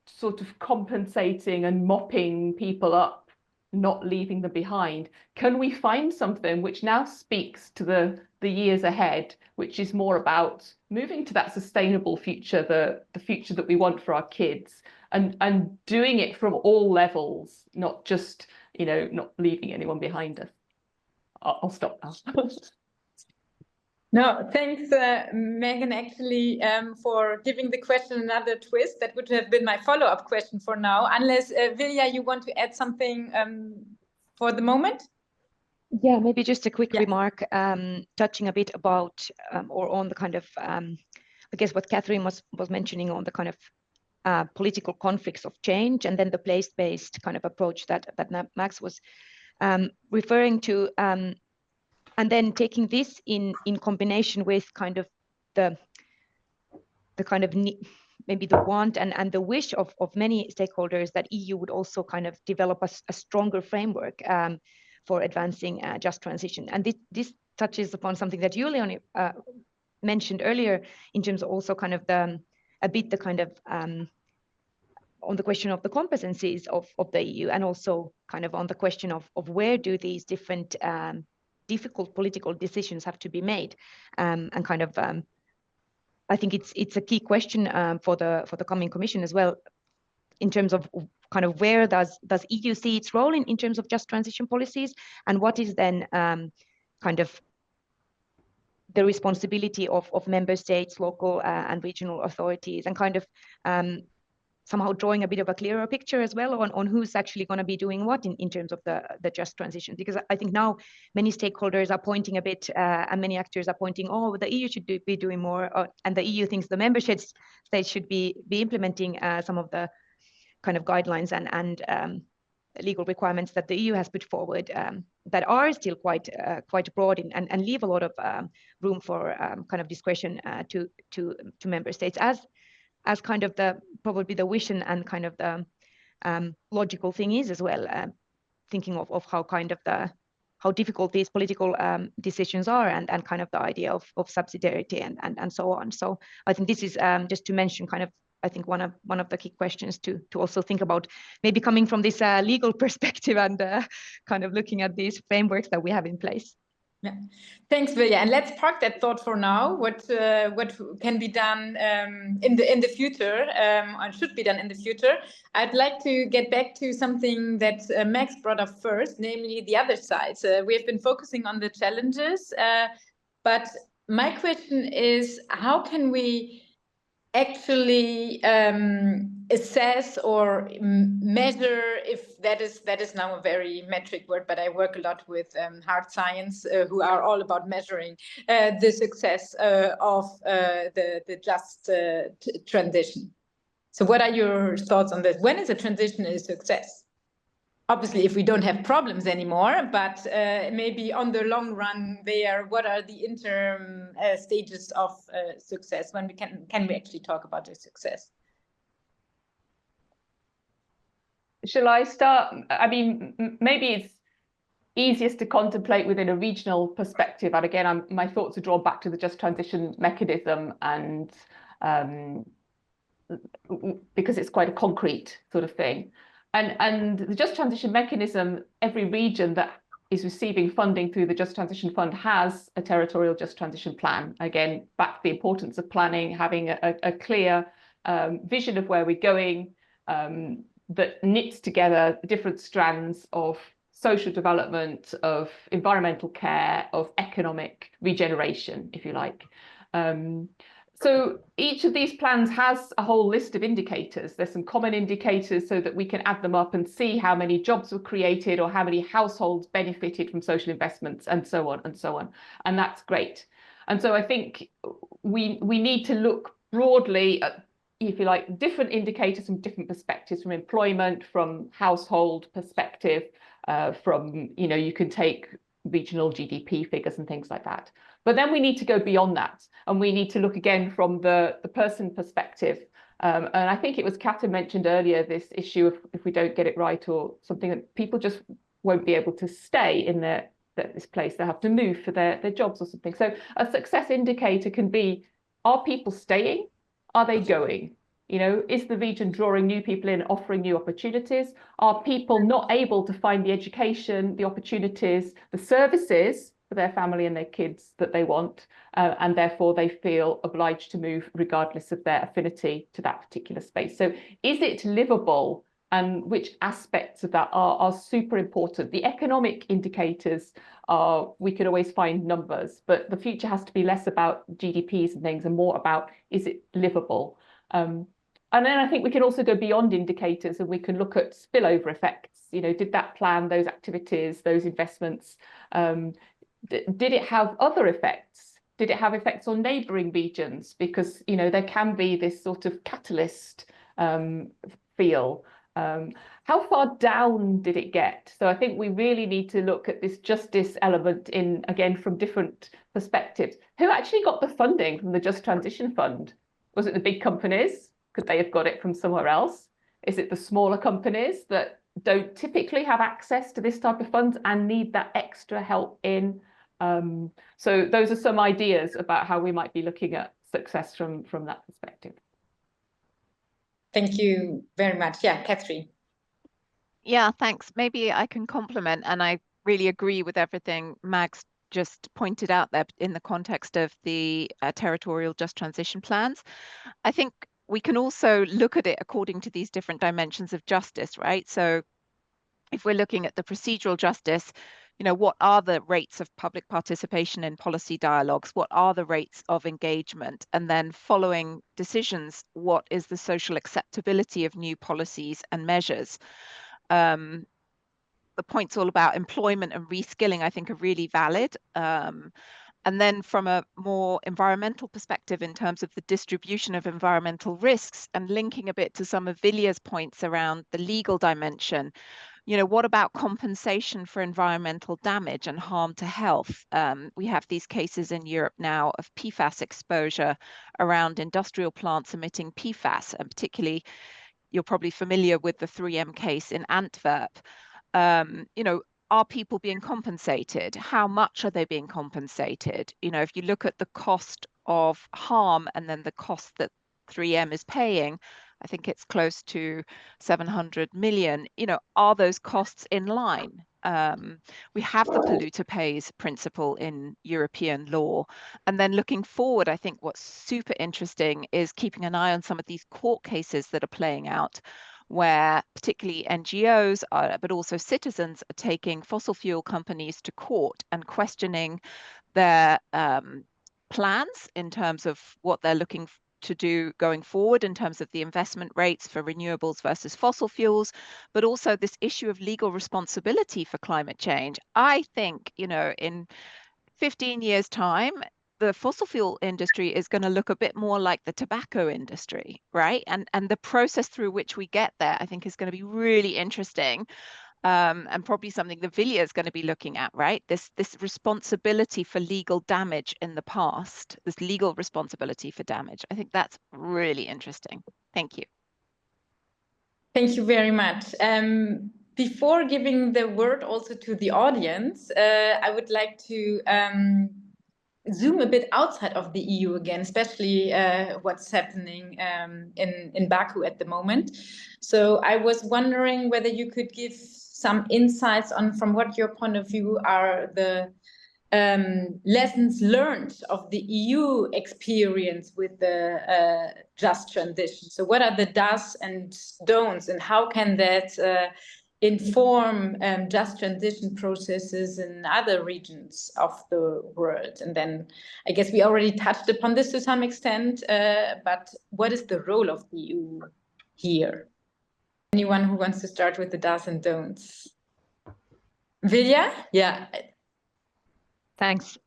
sort of compensating and mopping people up, not leaving them behind? Can we find something which now speaks to the years ahead, which is more about moving to that sustainable future, the future that we want for our kids, and doing it from all levels, not just, you know, not leaving anyone behind us? I'll stop now. No, thanks, Megan, actually, for giving the question another twist. That would have been my follow-up question for now, unless, Vilja, you want to add something for the moment? Yeah, maybe just a quick remark, touching a bit about, or on the kind of, I guess what Catherine was mentioning on the kind of political conflicts of change, and then the place-based kind of approach that Max was referring to. And then taking this in combination with kind of the kind of maybe the want and the wish of many stakeholders that EU would also kind of develop a stronger framework for advancing just transition. And this touches upon something that you, Leonie, mentioned earlier, in terms of also kind of a bit the kind of on the question of the competencies of the EU, and also kind of on the question of where do these different difficult political decisions have to be made, and kind of I think it's a key question for the coming Commission as well, in terms of kind of where does EU see its role in terms of just transition policies, and what is then kind of the responsibility of member states, local and regional authorities, and kind of somehow drawing a bit of a clearer picture as well on who's actually going to be doing what in terms of the just transition. Because I think now many stakeholders are pointing a bit, and many actors are pointing, oh, the EU should be doing more, and the EU thinks the member states should be implementing some of the kind of guidelines and legal requirements that the EU has put forward, that are still quite broad and leave a lot of room for kind of discretion to member states, as kind of probably the wish and kind of the logical thing is as well, thinking of how kind of how difficult these political decisions are, and kind of the idea of subsidiarity and so on. So I think this is just to mention kind of, I think one of the key questions to also think about, maybe coming from this legal perspective and kind of looking at these frameworks that we have in place. Yeah, thanks, Vilja. And let's park that thought for now. What can be done in the future, or should be done in the future? I'd like to get back to something that Max brought up first, namely the other side. We have been focusing on the challenges, but my question is, how can we actually assess or measure, if that is now a very metric word, but I work a lot with hard science, who are all about measuring the success of the just transition. So what are your thoughts on this? When is a transition a success? Obviously, if we don't have problems anymore, but maybe on the long run there, what are the interim stages of success? When can we actually talk about the success? Shall I start? I mean, maybe it's easiest to contemplate within a regional perspective. And again, my thoughts are drawn back to the just transition mechanism, and because it's quite a concrete sort of thing. And the just transition mechanism, every region that is receiving funding through the Just Transition Fund has a territorial just transition plan. Again, back to the importance of planning, having a clear vision of where we're going, that knits together different strands of social development, of environmental care, of economic regeneration, if you like. So each of these plans has a whole list of indicators. There's some common indicators so that we can add them up and see how many jobs were created or how many households benefited from social investments and so on and so on. And that's great. And so I think we need to look broadly at, if you like, different indicators from different perspectives, from employment, from household perspective, from, you know, you can take regional GDP figures and things like that. But then we need to go beyond that, and we need to look again from the person perspective. And I think it was Kata mentioned earlier, this issue of if we don't get it right or something, that people just won't be able to stay in this place. They have to move for their jobs or something. So a success indicator can be, are people staying? Are they going? You know, is the region drawing new people in, offering new opportunities? Are people not able to find the education, the opportunities, the services for their family and their kids that they want, and therefore they feel obliged to move regardless of their affinity to that particular space? So is it livable, and which aspects of that are super important? The economic indicators are, we could always find numbers, but the future has to be less about GDPs and things and more about, is it livable? And then I think we can also go beyond indicators, and we can look at spillover effects. You know, did that plan, those activities, those investments, did it have other effects? Did it have effects on neighbouring regions? Because, you know, there can be this sort of catalyst feel. How far down did it get? So I think we really need to look at this justice element in, again, from different perspectives. Who actually got the funding from the Just Transition Fund? Was it the big companies? Could they have got it from somewhere else? Is it the smaller companies that don't typically have access to this type of funds and need that extra help in? So those are some ideas about how we might be looking at success from that perspective. Thank you very much. Yeah, Catherine. Yeah, thanks. Maybe I can compliment, and I really agree with everything Max just pointed out there in the context of the territorial just transition plans. I think we can also look at it according to these different dimensions of justice, right? So if we're looking at the procedural justice, you know, what are the rates of public participation in policy dialogues? What are the rates of engagement? And then following decisions, what is the social acceptability of new policies and measures? The points all about employment and reskilling, I think, are really valid. And then from a more environmental perspective, in terms of the distribution of environmental risks, and linking a bit to some of Vilja's points around the legal dimension, you know, what about compensation for environmental damage and harm to health? We have these cases in Europe now of PFAS exposure around industrial plants emitting PFAS, and particularly, you're probably familiar with the 3M case in Antwerp. You know, are people being compensated? How much are they being compensated? You know, if you look at the cost of harm and then the cost that 3M is paying, I think it's close to 700 million. You know, are those costs in line? We have the polluter pays principle in European law. And then looking forward, I think what's super interesting is keeping an eye on some of these court cases that are playing out, where particularly NGOs, but also citizens, are taking fossil fuel companies to court and questioning their plans in terms of what they're looking to do going forward in terms of the investment rates for renewables versus fossil fuels, but also this issue of legal responsibility for climate change. I think, you know, in 15 years' time, the fossil fuel industry is going to look a bit more like the tobacco industry, right? And the process through which we get there, I think, is going to be really interesting, and probably something that Vilja is going to be looking at, right? This responsibility for legal damage in the past, this legal responsibility for damage. I think that's really interesting. Thank you. Thank you very much. Before giving the word also to the audience, I would like to zoom a bit outside of the EU again, especially what's happening in Baku at the moment. So I was wondering whether you could give some insights on, from what your point of view, are the lessons learned of the EU experience with the just transition? So what are the does and don'ts, and how can that inform just transition processes in other regions of the world? And then I guess we already touched upon this to some extent, but what is the role of the EU here? Anyone who wants to start with the does and don'ts? Vilja? Yeah. Thanks.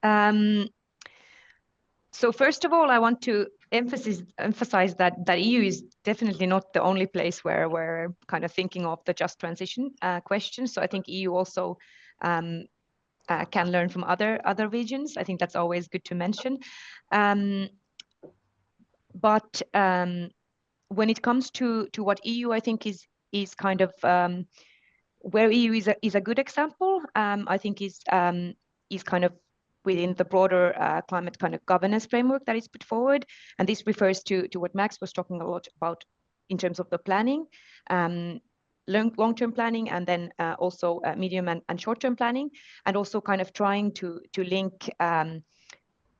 So first of all, I want to emphasize that EU is definitely not the only place where we're kind of thinking of the just transition question. So I think EU also can learn from other regions. I think that's always good to mention. But when it comes to what EU, I think is kind of where EU is a good example. I think is kind of within the broader climate kind of governance framework that is put forward. And this refers to what Max was talking a lot about in terms of the planning, long-term planning, and then also medium and short-term planning, and also kind of trying to link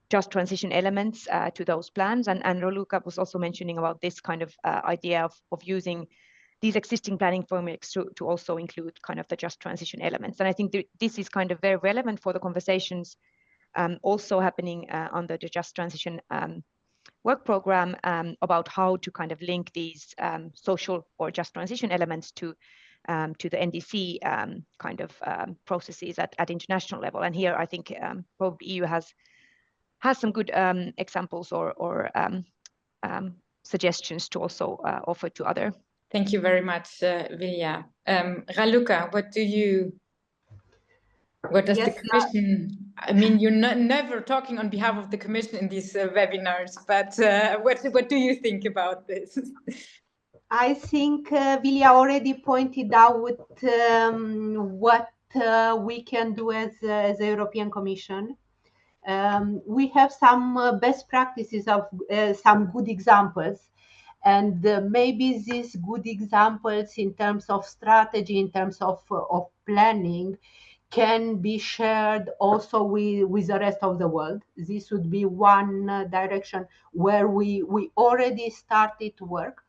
just transition elements to those plans. And Raluca was also mentioning about this kind of idea of using these existing planning frameworks to also include kind of the just transition elements. And I think this is kind of very relevant for the conversations also happening under the Just Transition work program about how to kind of link these social or just transition elements to the NDC kind of processes at international level. And here I think probably EU has some good examples or suggestions to also offer to other. Thank you very much, Vilja. Raluca, what does the Commission, I mean, you're never talking on behalf of the Commission in these webinars, but what do you think about this? I think Vilja already pointed out what we can do as the European Commission. We have some best practices of some good examples. And maybe these good examples in terms of strategy, in terms of planning, can be shared also with the rest of the world. This would be one direction where we already started to work.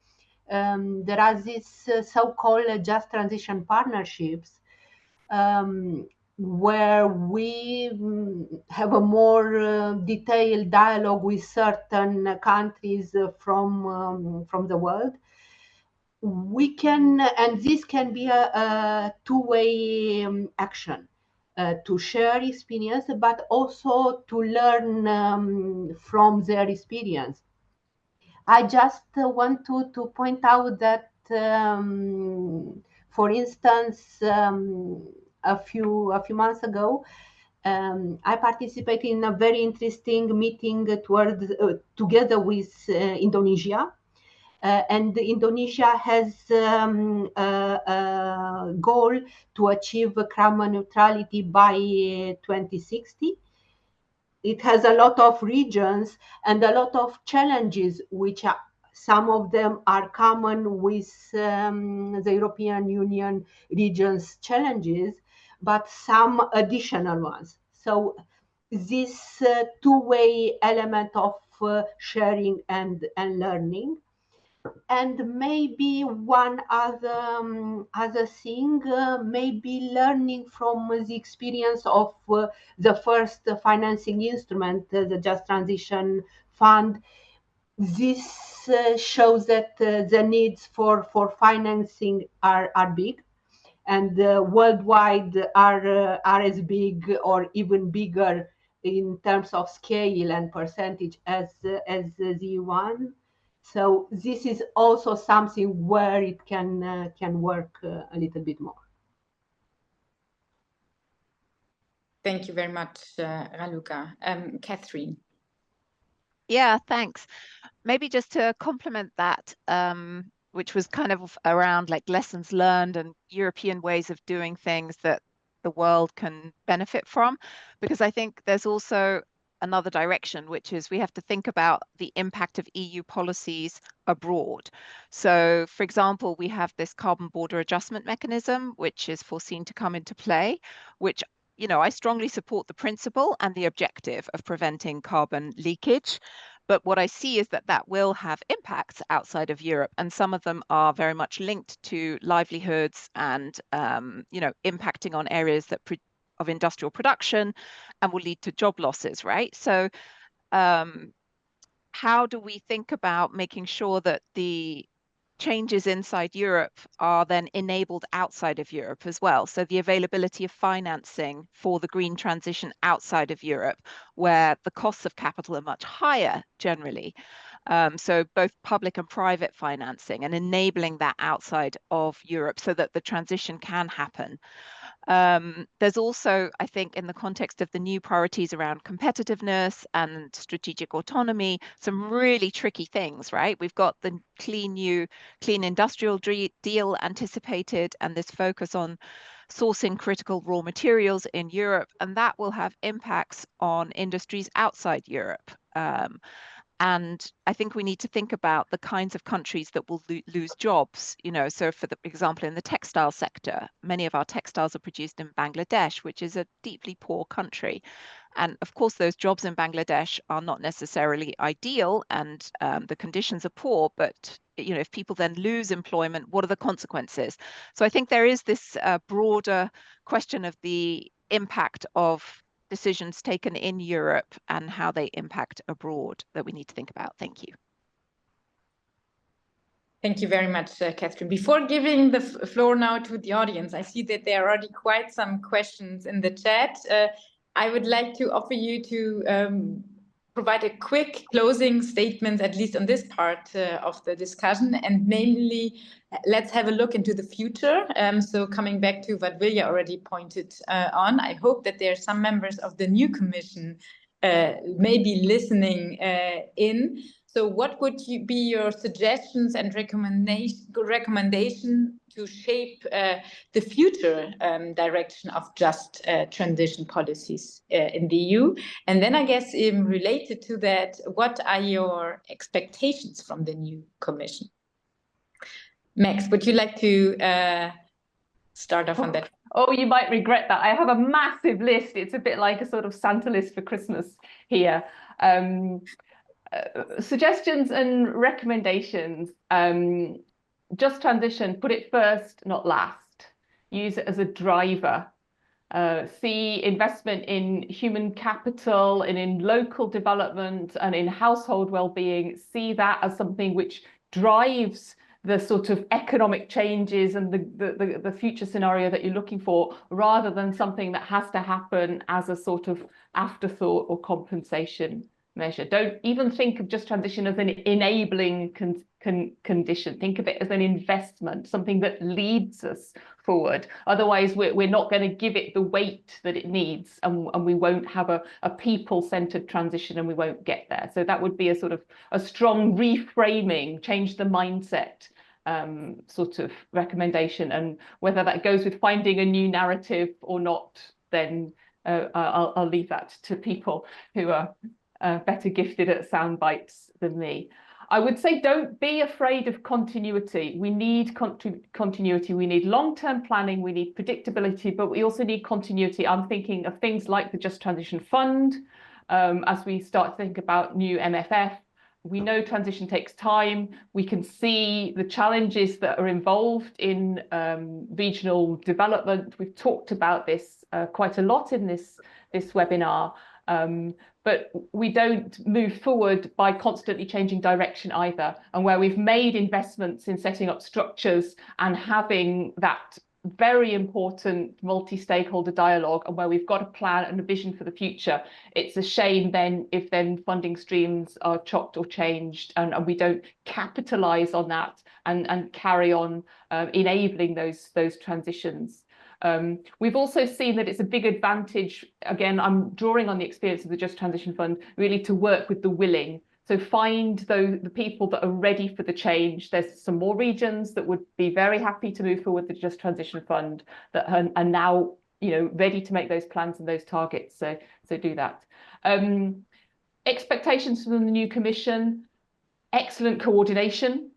There are these so-called just transition partnerships where we have a more detailed dialogue with certain countries from the world. We can, and this can be a two-way action. To share experience, but also to learn from their experience. I just want to point out that, for instance, a few months ago, I participated in a very interesting meeting together with Indonesia. And Indonesia has a goal to achieve carbon neutrality by 2060. It has a lot of regions and a lot of challenges, which some of them are common with the European Union regions' challenges, but some additional ones. So this two-way element of sharing and learning. And maybe one other thing, maybe learning from the experience of the first financing instrument, the Just Transition Fund. This shows that the needs for financing are big, and worldwide are as big or even bigger in terms of scale and percentage as the one. So this is also something where it can work a little bit more. Thank you very much, Raluca. Catherine. Yeah, thanks. Maybe just to complement that, which was kind of around like lessons learned and European ways of doing things that the world can benefit from, because I think there's also another direction, which is we have to think about the impact of EU policies abroad. So, for example, we have this carbon border adjustment mechanism, which is foreseen to come into play, which, you know, I strongly support the principle and the objective of preventing carbon leakage. But what I see is that that will have impacts outside of Europe, and some of them are very much linked to livelihoods and, you know, impacting on areas that of industrial production and will lead to job losses, right? So how do we think about making sure that the changes inside Europe are then enabled outside of Europe as well? So the availability of financing for the green transition outside of Europe, where the costs of capital are much higher generally. So both public and private financing, and enabling that outside of Europe so that the transition can happen. There's also, I think, in the context of the new priorities around competitiveness and strategic autonomy, some really tricky things, right? We've got the clean industrial deal anticipated, and this focus on sourcing critical raw materials in Europe, and that will have impacts on industries outside Europe. And I think we need to think about the kinds of countries that will lose jobs. You know, so for example, in the textile sector, many of our textiles are produced in Bangladesh, which is a deeply poor country. And of course, those jobs in Bangladesh are not necessarily ideal, and the conditions are poor. But, you know, if people then lose employment, what are the consequences? So I think there is this broader question of the impact of decisions taken in Europe and how they impact abroad that we need to think about. Thank you. Thank you very much, Catherine. Before giving the floor now to the audience, I see that there are already quite some questions in the chat. I would like to offer you to provide a quick closing statement, at least on this part of the discussion, and namely, let's have a look into the future. So coming back to what Vilja already pointed on, I hope that there are some members of the new Commission maybe listening in. So what would be your suggestions and recommendation to shape the future direction of just transition policies in the EU? And then I guess related to that, what are your expectations from the new Commission? Max, would you like to start off on that? Oh, you might regret that. I have a massive list. It's a bit like a sort of Santa list for Christmas here. Suggestions and recommendations. Just transition, put it first, not last. Use it as a driver. See investment in human capital and in local development and in household well-being. See that as something which drives the sort of economic changes and the future scenario that you're looking for, rather than something that has to happen as a sort of afterthought or compensation measure. Don't even think of just transition as an enabling condition. Think of it as an investment, something that leads us forward. Otherwise, we're not going to give it the weight that it needs, and we won't have a people-centered transition, and we won't get there. So that would be a sort of a strong reframing, change the mindset sort of recommendation. And whether that goes with finding a new narrative or not, then I'll leave that to people who are better gifted at sound bites than me. I would say don't be afraid of continuity. We need continuity. We need long-term planning. We need predictability, but we also need continuity. I'm thinking of things like the Just Transition Fund as we start to think about new MFF. We know transition takes time. We can see the challenges that are involved in regional development. We've talked about this quite a lot in this webinar. But we don't move forward by constantly changing direction either. And where we've made investments in setting up structures and having that very important multi-stakeholder dialogue, and where we've got a plan and a vision for the future, it's a shame then if funding streams are chopped or changed, and we don't capitalize on that and carry on enabling those transitions. We've also seen that it's a big advantage, again, I'm drawing on the experience of the Just Transition Fund, really to work with the willing. So find the people that are ready for the change. There's some more regions that would be very happy to move forward with the Just Transition Fund that are now, you know, ready to make those plans and those targets. So do that. Expectations from the new Commission, excellent coordination.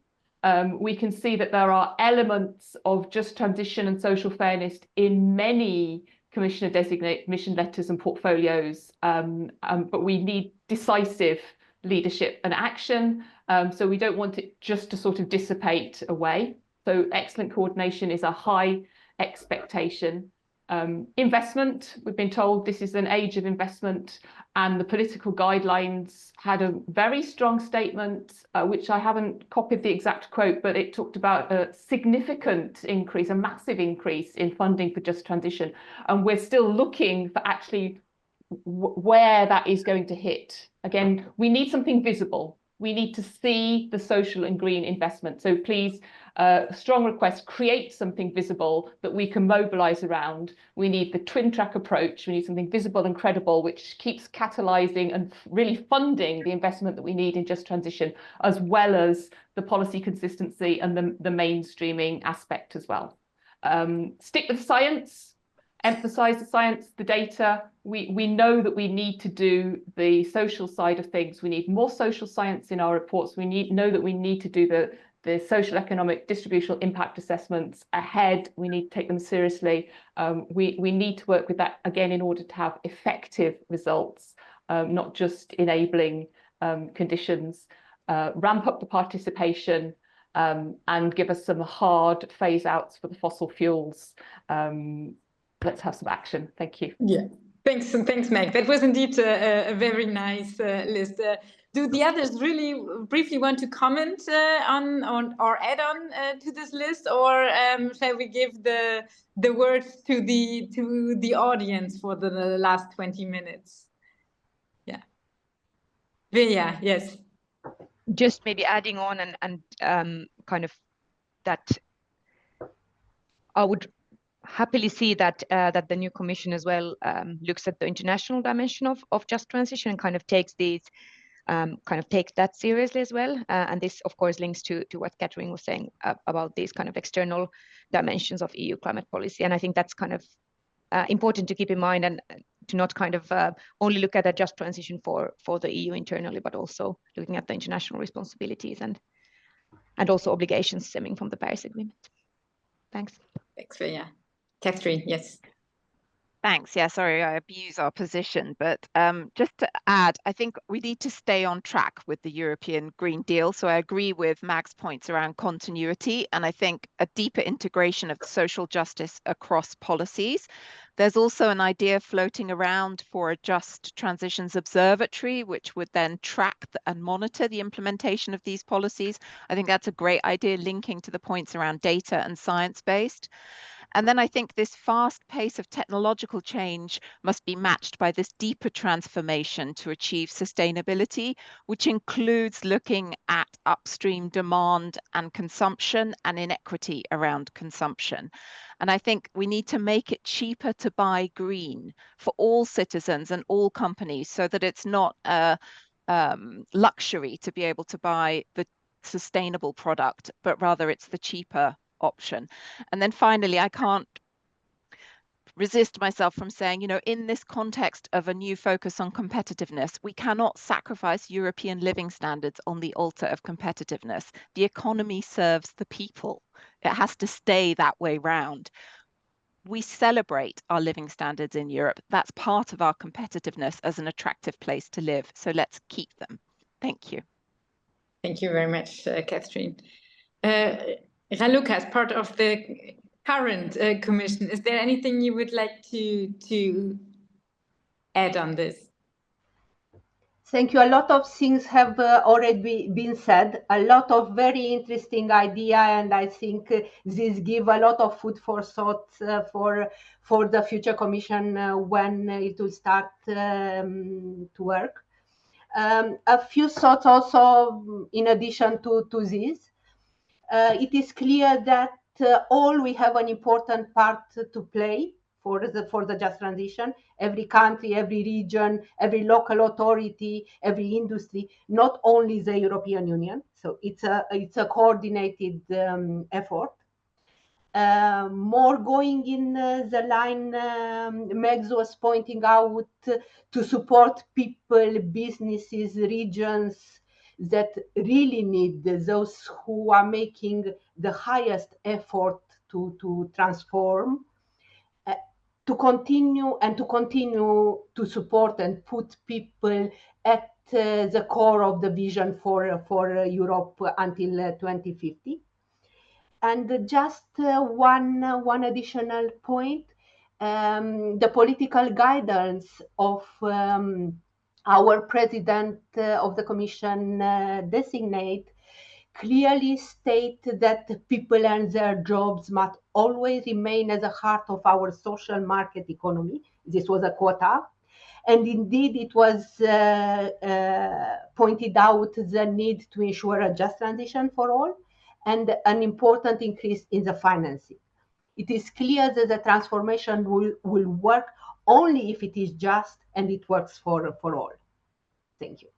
We can see that there are elements of just transition and social fairness in many Commissioner-designate mission letters and portfolios, but we need decisive leadership and action. So we don't want it just to sort of dissipate away. So excellent coordination is a high expectation. Investment, we've been told this is an age of investment, and the political guidelines had a very strong statement, which I haven't copied the exact quote, but it talked about a significant increase, a massive increase in funding for just transition. And we're still looking for actually where that is going to hit. Again, we need something visible. We need to see the social and green investment. So please, strong request, create something visible that we can mobilize around. We need the twin track approach. We need something visible and credible, which keeps catalyzing and really funding the investment that we need in just transition, as well as the policy consistency and the mainstreaming aspect as well. Stick with science. Emphasize the science, the data. We know that we need to do the social side of things. We need more social science in our reports. We know that we need to do the social economic distributional impact assessments ahead. We need to take them seriously. We need to work with that again in order to have effective results, not just enabling conditions. Ramp up the participation and give us some hard phase outs for the fossil fuels. Let's have some action. Thank you. Yeah, thanks, Meg. That was indeed a very nice list. Do the others really briefly want to comment on or add on to this list, or shall we give the words to the audience for the last 20 minutes? Yeah, Vilja, yes. Just maybe adding on and kind of that I would happily see that that the new Commission as well looks at the international dimension of just transition and kind of takes these take that seriously as well. And this, of course, links to what Catherine was saying about these kind of external dimensions of EU climate policy. And I think that's kind of important to keep in mind, and to not kind of only look at a just transition for the EU internally, but also looking at the international responsibilities and also obligations stemming from the Paris Agreement. Thanks. Thanks, Vilja. Catherine, yes. Thanks. Yeah, sorry, I abuse our position, but just to add, I think we need to stay on track with the European Green Deal. So I agree with Mag's points around continuity, and I think a deeper integration of social justice across policies. There's also an idea floating around for a Just Transitions Observatory, which would then track and monitor the implementation of these policies. I think that's a great idea, linking to the points around data and science-based. And then I think this fast pace of technological change must be matched by this deeper transformation to achieve sustainability, which includes looking at upstream demand and consumption and inequity around consumption. And I think we need to make it cheaper to buy green for all citizens and all companies, so that it's not a luxury to be able to buy the sustainable product, but rather it's the cheaper option. And then finally, I can't resist myself from saying, you know, in this context of a new focus on competitiveness, we cannot sacrifice European living standards on the altar of competitiveness. The economy serves the people. It has to stay that way round. We celebrate our living standards in Europe. That's part of our competitiveness as an attractive place to live. So let's keep them. Thank you. Thank you very much, Catherine. Raluca, as part of the current Commission, is there anything you would like to add on this? Thank you. A lot of things have already been said, a lot of very interesting idea, and I think this give a lot of food for thought for the future Commission when it will start to work. A few thoughts also in addition to this. It is clear that all we have an important part to play for the just transition. Every country, every region, every local authority, every industry, not only the European Union. So it's a coordinated effort. more going in the line Megs was pointing out, to support people, businesses, regions that really need, those who are making the highest effort to transform, to continue to support and put people at the core of the vision for Europe until 2050. And just one additional point, the political guidance of our president of the Commission designate clearly state that people and their jobs must always remain at the heart of our social market economy. This was a quota. And indeed, it was pointed out the need to ensure a just transition for all and an important increase in the financing. It is clear that the transformation will work only if it is just and it works for all. Thank you.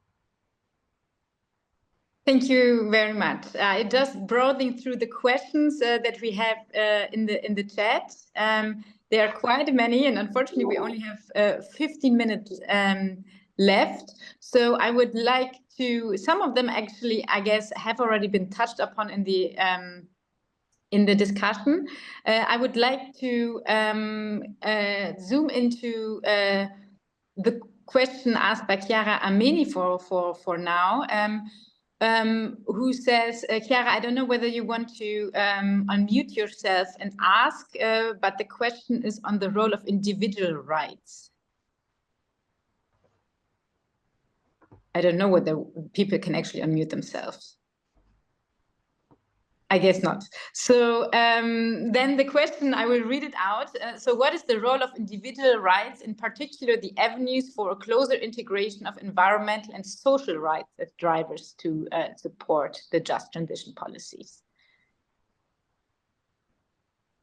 Thank you very much. Just browsing through the questions that we have in the chat. There are quite many, and unfortunately, we only have 15 minutes left. So I would like to. Some of them actually, I guess, have already been touched upon in the discussion. I would like to zoom into the question asked by Chiara Ameni for now. Who says, Chiara, I don't know whether you want to unmute yourself and ask, but the question is on the role of individual rights. I don't know whether people can actually unmute themselves. I guess not. So then the question, I will read it out. So what is the role of individual rights, in particular the avenues for a closer integration of environmental and social rights as drivers to support the just transition policies?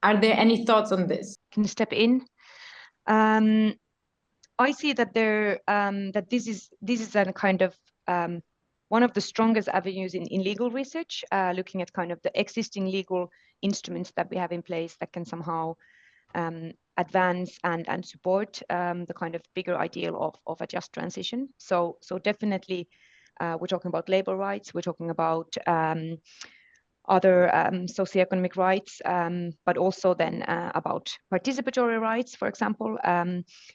Are there any thoughts on this? Can I step in? I see that that this is a kind of one of the strongest avenues in legal research, looking at kind of the existing legal instruments that we have in place that can somehow advance and support the kind of bigger ideal of a just transition. So definitely, we're talking about labor rights, we're talking about other socioeconomic rights, but also then about participatory rights, for example.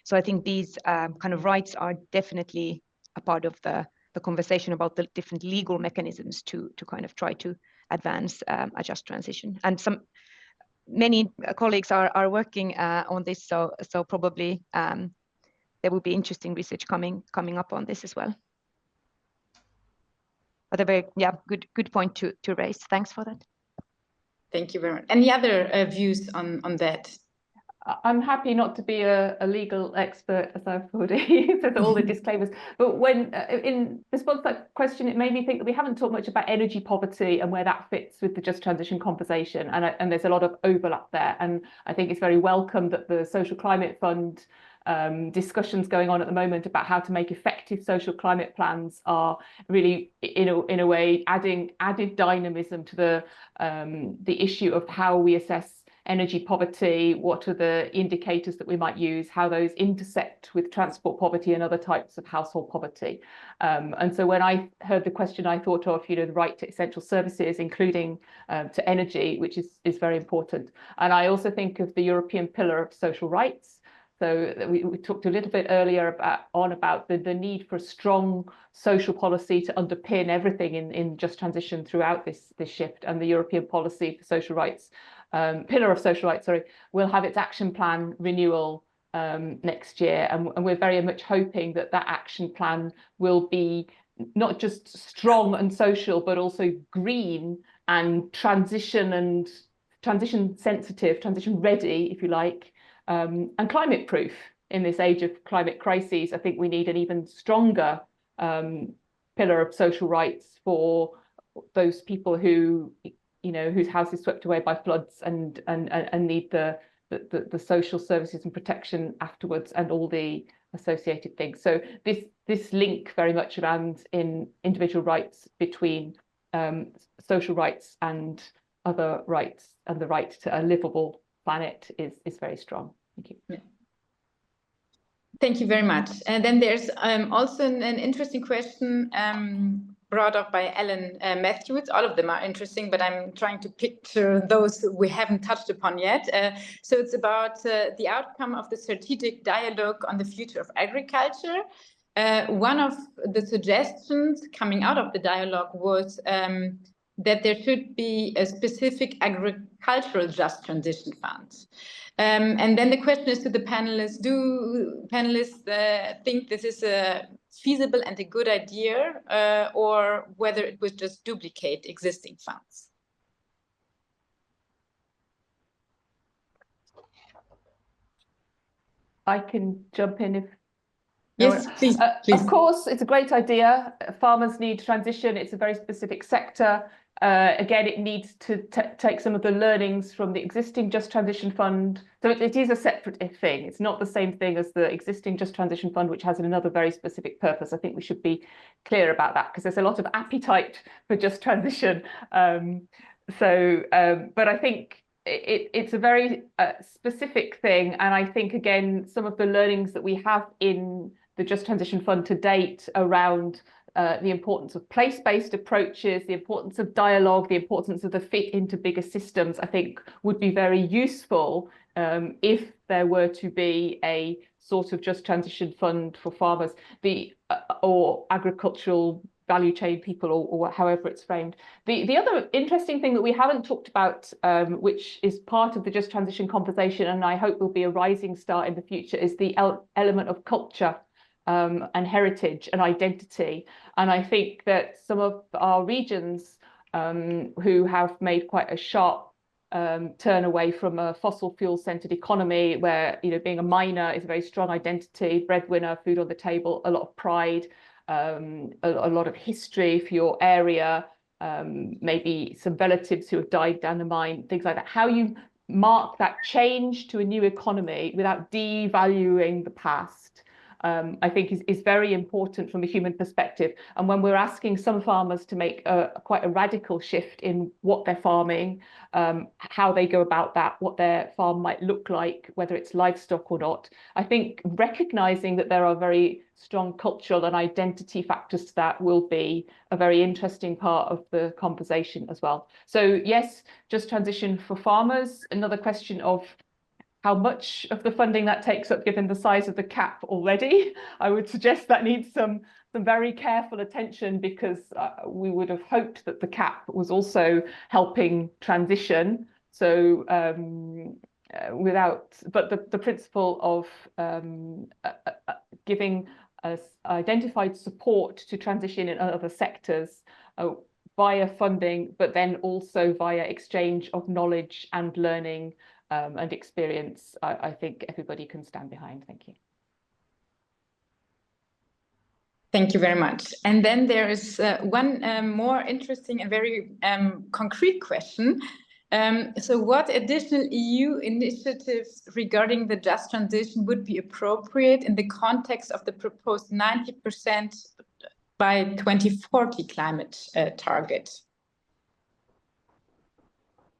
So I think these kind of rights are definitely a part of the conversation about the different legal mechanisms to kind of try to advance a just transition. And many colleagues are working on this, so probably there will be interesting research coming up on this as well. But a very good point to raise. Thanks for that. Thank you very much. Any other views on that? I'm happy not to be a legal expert, as I've already said all the disclaimers. But when in response to that question, it made me think that we haven't talked much about energy poverty and where that fits with the just transition conversation. And there's a lot of overlap there. And I think it's very welcome that the Social Climate Fund discussions going on at the moment about how to make effective social climate plans are really, in a way, added dynamism to the issue of how we assess energy poverty, what are the indicators that we might use, how those intersect with transport poverty and other types of household poverty. And so when I heard the question, I thought of, the right to essential services, including to energy, which is very important. And I also think of the European Pillar of Social Rights. So we talked a little bit earlier about the need for a strong social policy to underpin everything in just transition throughout this shift. And the European Policy for Social Rights, Pillar of Social Rights, will have its action plan renewal next year. And we're very much hoping that action plan will be not just strong and social, but also green and transition sensitive, transition ready, if you like. And climate proof in this age of climate crises. I think we need an even stronger pillar of social rights for those people who, whose house is swept away by floods and need the social services and protection afterwards and all the associated things. So this link very much around in individual rights between social rights and other rights, and the right to a livable planet is very strong. Thank you. Yeah. Thank you very much. And then there's also an interesting question brought up by Ellen Matthews. All of them are interesting, but I'm trying to picture those we haven't touched upon yet. So it's about the outcome of the strategic dialogue on the future of agriculture. One of the suggestions coming out of the dialogue was that there should be a specific agricultural just transition fund. And then the question is to the panelists, do panelists think this is a feasible and a good idea, or whether it would just duplicate existing funds? I can jump in if... Yes, please, please. Of course, it's a great idea. Farmers need transition. It's a very specific sector. Again, it needs to take some of the learnings from the existing Just Transition Fund. So it is a separate thing. It's not the same thing as the existing Just Transition Fund, which has another very specific purpose. I think we should be clear about that, because there's a lot of appetite for Just Transition. But I think it's a very specific thing. And I think, again, some of the learnings that we have in the Just Transition Fund to date around the importance of place-based approaches, the importance of dialogue, the importance of the fit into bigger systems, I think would be very useful if there were to be a sort of Just Transition Fund for farmers, or agricultural value chain people, or however it's framed. The other interesting thing that we haven't talked about, which is part of the Just Transition conversation, and I hope will be a rising star in the future, is the element of culture and heritage and identity. And I think that some of our regions who have made quite a sharp turn away from a fossil fuel centered economy, where, you know, being a miner is a very strong identity, breadwinner, food on the table, a lot of pride, a lot of history for your area, maybe some relatives who have died down the mine, things like that. How you mark that change to a new economy without devaluing the past, I think is very important from a human perspective. And when we're asking some farmers to make quite a radical shift in what they're farming, how they go about that, what their farm might look like, whether it's livestock or not, I think recognizing that there are very strong cultural and identity factors to that will be a very interesting part of the conversation as well. So yes, Just Transition for farmers. Another question of how much of the funding that takes up, given the size of the cap already. I would suggest that needs some very careful attention, because we would have hoped that the cap was also helping transition. So but the principle of giving us identified support to transition in other sectors via funding, but then also via exchange of knowledge and learning and experience, I think everybody can stand behind. Thank you. Thank you very much. And then there is one more interesting and very concrete question. So what additional EU initiatives regarding the just transition would be appropriate in the context of the proposed 90% by 2040 climate target?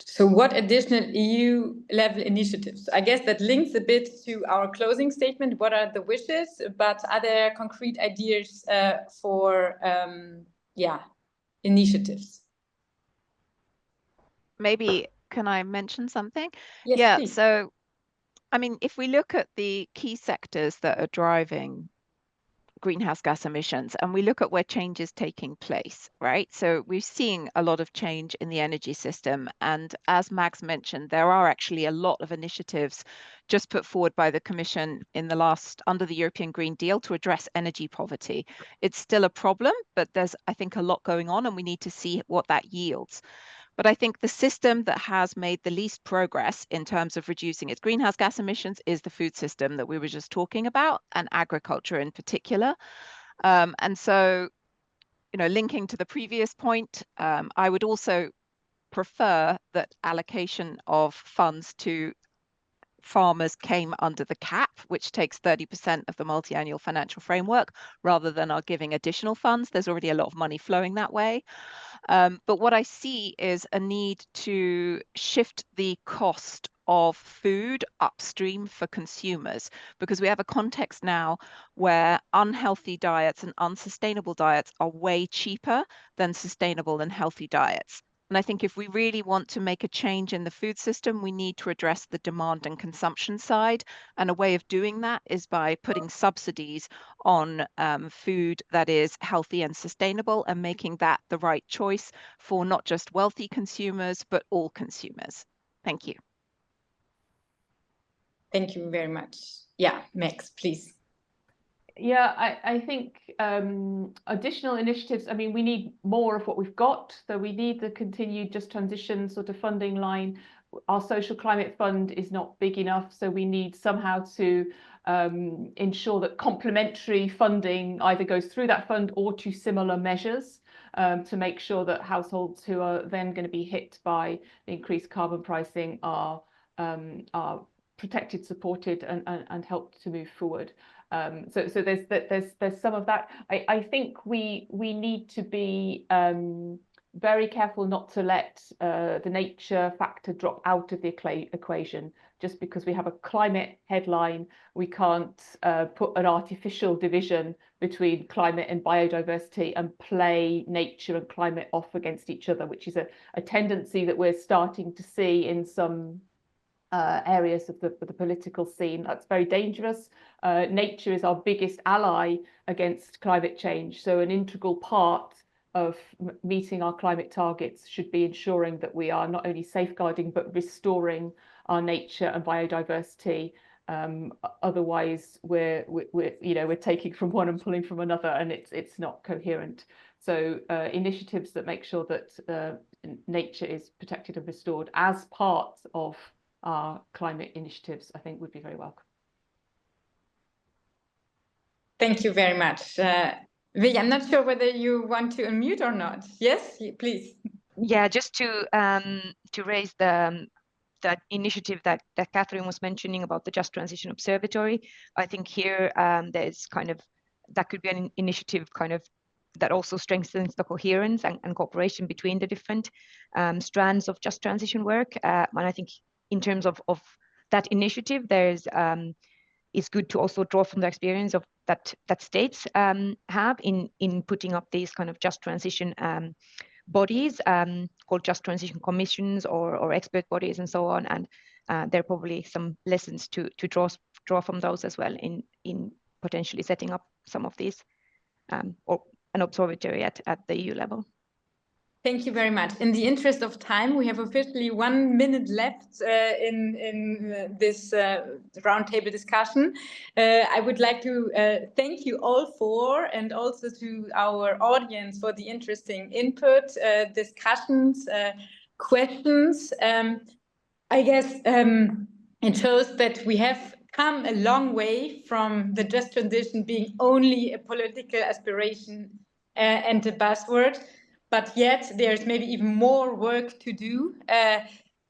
So what additional EU level initiatives? I guess that links a bit to our closing statement. What are the wishes? But are there concrete ideas for initiatives? Maybe can I mention something? Yes, yeah, please. So I mean, if we look at the key sectors that are driving greenhouse gas emissions, and we look at where change is taking place, right? So we're seeing a lot of change in the energy system. And as Max mentioned, there are actually a lot of initiatives just put forward by the Commission under the European Green Deal to address energy poverty. It's still a problem, but there's, I think, a lot going on, and we need to see what that yields. But I think the system that has made the least progress in terms of reducing its greenhouse gas emissions is the food system that we were just talking about, and agriculture in particular. And so, you know, linking to the previous point, I would also prefer that allocation of funds to farmers came under the cap, which takes 30% of the multi-annual financial framework, rather than our giving additional funds. There's already a lot of money flowing that way. But what I see is a need to shift the cost of food upstream for consumers, because we have a context now where unhealthy diets and unsustainable diets are way cheaper than sustainable and healthy diets. And I think if we really want to make a change in the food system, we need to address the demand and consumption side. And a way of doing that is by putting subsidies on food that is healthy and sustainable, and making that the right choice for not just wealthy consumers, but all consumers. Thank you. Thank you very much. Yeah, Max, please. Yeah, I think additional initiatives, I mean, we need more of what we've got. So we need the continued Just Transition sort of funding line. Our social climate fund is not big enough, so we need somehow to ensure that complementary funding either goes through that fund or to similar measures to make sure that households who are then going to be hit by the increased carbon pricing are protected, supported, and helped to move forward. So there's some of that. I think we need to be very careful not to let the nature factor drop out of the equation. Just because we have a climate headline, we can't put an artificial division between climate and biodiversity and play nature and climate off against each other, which is a tendency that we're starting to see in some areas of the political scene. That's very dangerous. Nature is our biggest ally against climate change. So an integral part of meeting our climate targets should be ensuring that we are not only safeguarding but restoring our nature and biodiversity. Otherwise, we're taking from one and pulling from another, and it's not coherent. So initiatives that make sure that nature is protected and restored as part of our climate initiatives, I think, would be very welcome. Thank you very much. Vi, I'm not sure whether you want to unmute or not. Yes, please. Yeah, just to raise that initiative that Catherine was mentioning about the Just Transition Observatory. I think here there's that could be an initiative that also strengthens the coherence and cooperation between the different strands of just transition work. And I think in terms of that initiative, it's good to also draw from the experience of that states have in putting up these kind of just transition bodies called Just Transition Commissions or expert bodies and so on. And there are probably some lessons to draw from those as well in potentially setting up some of these or an observatory at the EU level. Thank you very much. In the interest of time, we have officially 1 minute left in this roundtable discussion. I would like to thank you all for, and also to our audience for the interesting input, discussions, questions. I guess it shows that we have come a long way from the just transition being only a political aspiration and a buzzword. But yet there's maybe even more work to do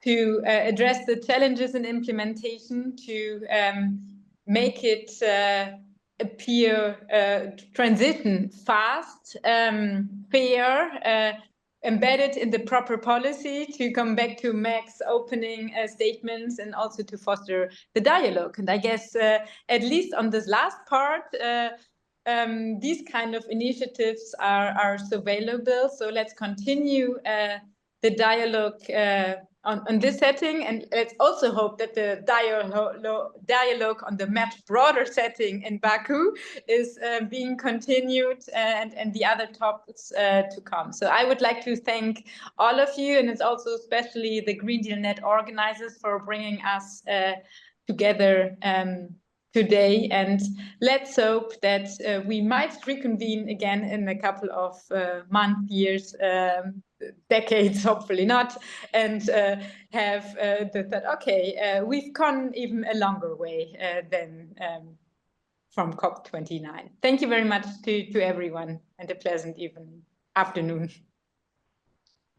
to address the challenges in implementation, to make it appear transition fast, fair, embedded in the proper policy, to come back to Mac's opening statements, and also to foster the dialogue. And I guess at least on this last part, these kind of initiatives are so valuable. So let's continue the dialogue on this setting, and let's also hope that the dialogue on the much broader setting in Baku is being continued, and the other topics to come. So I would like to thank all of you, and it's also especially the GreenDeal-NET organizers for bringing us together today, and let's hope that we might reconvene again in a couple of months, years, decades, hopefully not, and have the thought, okay, we've gone even a longer way than from COP29. Thank you very much to everyone, and a pleasant afternoon.